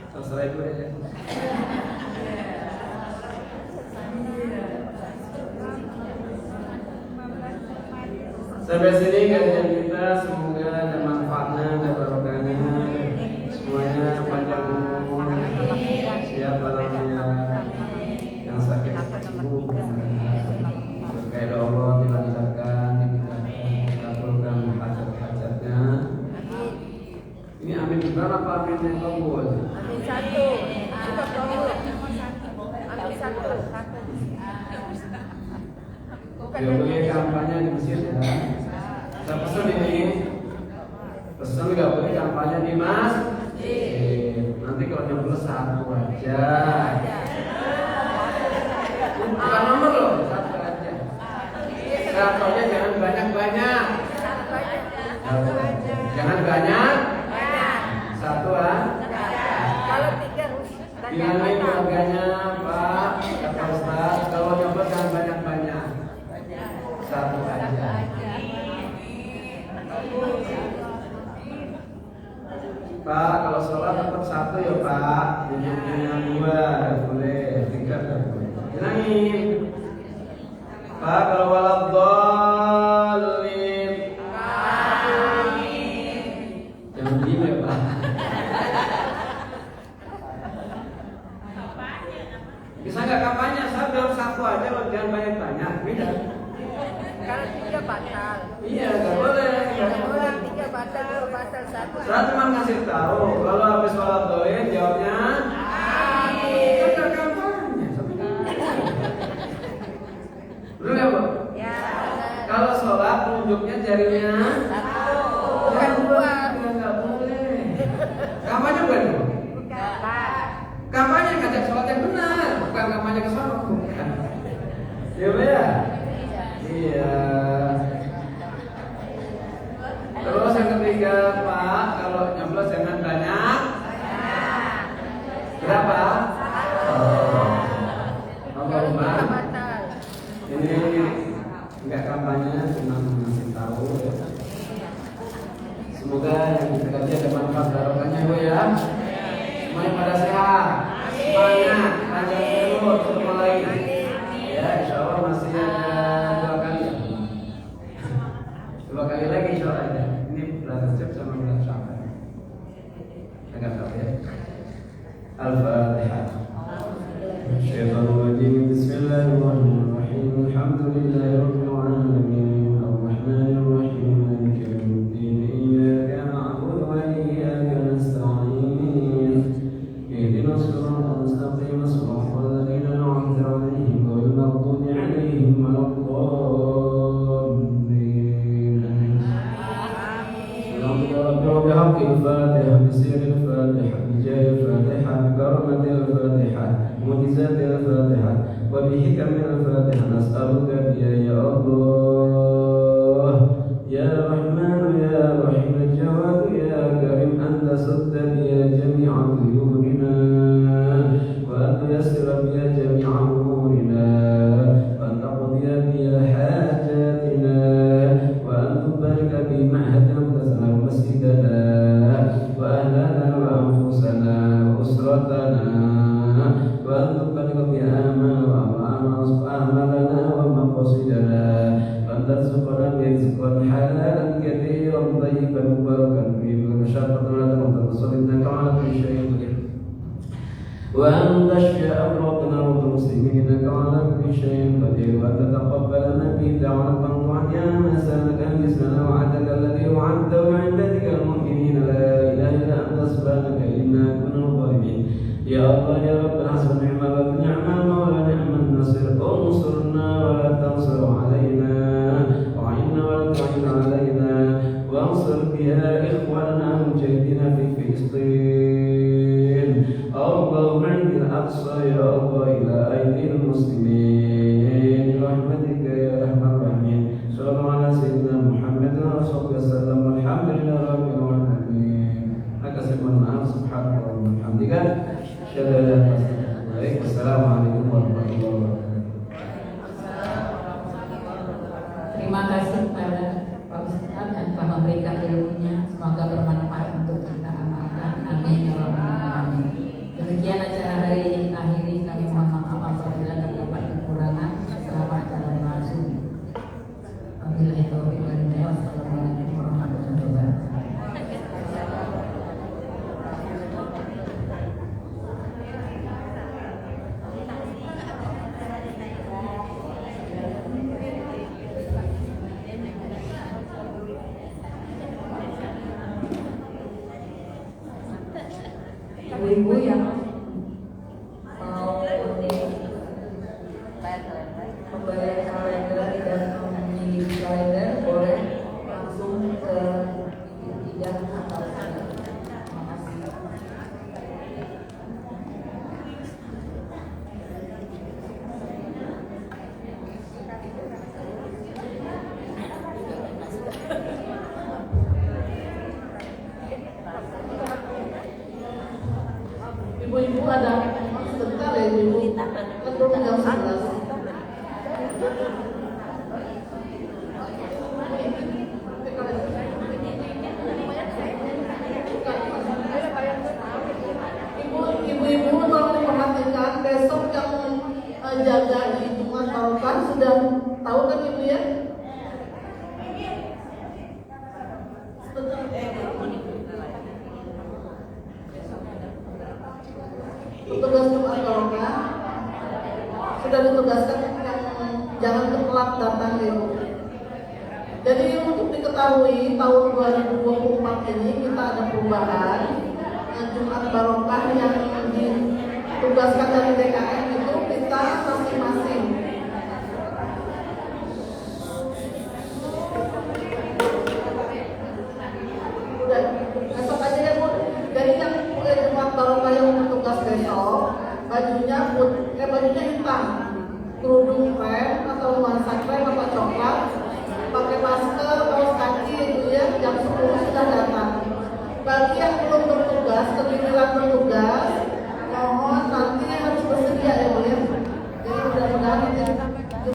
Terserah itu aja. Sampai sini kajian kita, semoga ada manfaatnya, ada barokahnya, semuanya panjang umur, siapa namanya yang sakit sembuh, berkait Allah dilancarkan, dikabulkan hajat-hajatnya. Ini amin benar apa amin yang kabul?
Amin 1. Cukup dulu. Amin 1.
Ya boleh kampanye di Mesir ya. Saya pesan ini, pesan nggak boleh kampanye di masjid. Nanti kalau nyoblos 1 aja. Satunya jangan banyak-banyak. Jangan banyak. Satu
Kalau 3
bilangin keluarganya, Pak, kata Ustaz, kalau nyopot jangan banyak-banyak. Satu aja. Pak, kalau sholat tetap satu ya Pak. Duduknya 2, gak boleh. 3 gak boleh. Bilangin. Pak, kalau waladhdallin. Jangan diem ya Pak. Bisa nggak kampanye? Saya bilang satu aja loh, jangan banyak-banyak. Beda.
Kalau 3 batal.
Iya, nggak boleh.
Orang 3 batal, 2 batal, 1.
Saya cuma ngasih tahu. Kalau habis sholat doain, jawabnya
Amin.
kan nggak kampanye. Betul nggak Bu?
Ya.
Kalau sholat nunjuknya jarinya.
Bukan 2.
Nggak boleh. Kampanye bukan Bu?
Bukan.
Kampanye ngajak sholat yang benar, bukan kampanye ke sana. Bukan. Iya Bu ya? Iya. Terus yang ketiga Pak, kalau nyoblos jangan banyak. Berapa? Lomba.
Batal.
Ini enggak kampanye, cuma ngasih tahu. Semoga yang kita kaji ada manfaat barokahnya Bu ya. Semuanya pada sehat. Semangat, panjang umur, ketemu lagi. Ya, insya Allah masih ada 2 kali. 2 kali lagi insya Allah ya. Ini bulan Rajab sama bulan Sya'ban. Agak tahu ya. Al-Fatihah. Syaitanirrajim. Bismillahirrahmanirrahim. Alhamdulillahirabbil alamin. Arrahmanir rahim. Maliki yaumiddin. Iyyaka na'budu wa iyyaka nasta'in. Ihdinas siratal mustaqim. Shiratal ladzina an'amta 'alaihim ghairil maghdubi 'alaihim waladdallin. بحق الفاتحة بسر الفاتحة بجاه الفاتحة بكرمة الفاتحة معجزات الفاتحة وبحكم الفاتحة نسألك بها يا الله يا رحمن يا رحيم الجواد يا كريم أن تسد بها جميع ذنوبنا وأن تيسر بها جميع أمورنا وأن تقضي بها حاجاتنا وأن تبارك بمعهد مسجدنا وأهلنا وأنفسنا وأسرتنا وأن تبارك بأعمالنا ومقاصدنا وأن ترزقنا برزقا حلالا كثيرا طيبا مباركا فيه بالمشقة ولا تنتصر إنك على كل شيء قدير وأن تشفي أمراضنا والمسلمين إنك على كل شيء قدير وأن تتقبل منا دعوة طوعا يا ما سألك أن يسمعنا وعدك الذي وعدته عبادك المؤمنين لا إله إلا أنت سبحانك إنا كنا ظالمين يا الله يا رب حسب نعم الرب نعم المولى نعم النصير انصرنا ولا تنصر علينا وعنا ولا تعين علينا وانصر بها إخواننا المجاهدين في فلسطين اللهم عند الأقصى يا الله إلى أيدي المسلمين برحمتك يا أرحم الراحمين صلى الله على سيدنا محمد وصحبه وسلم والحمد لله رب العالمين. Maaf subhanallah walhamdulillah. Assalamualaikum warahmatullahi wabarakatuh.
Terima kasih kepada Pak Ustadz dan telah memberikan ilmunya. Semoga bermanfaat untuk kita amalkan. Amin ya rabbal alamin. Demikian acara hari ini kita akhiri. Kami mohon maaf apabila terdapat kekurangan. Selamat acara berlangsung. Wabillahi taufiq wal hidayah. Wassalamualaikum warahmatullahi wabarakatuh.
menjaga di Jumat Barokah sudah tahu kan Ibu ya? Petugas Jumat Barokah sudah ditugaskan yang jangan telat datang Ibu. Jadi untuk diketahui tahun 2024 ini kita ada perubahan. Jumat Barokah yang ditugaskan dari DKM itu kita masing-masing. Udah besok aja ya Bu. Jadi yang Jumat Barokah yang bertugas besok bajunya hitam.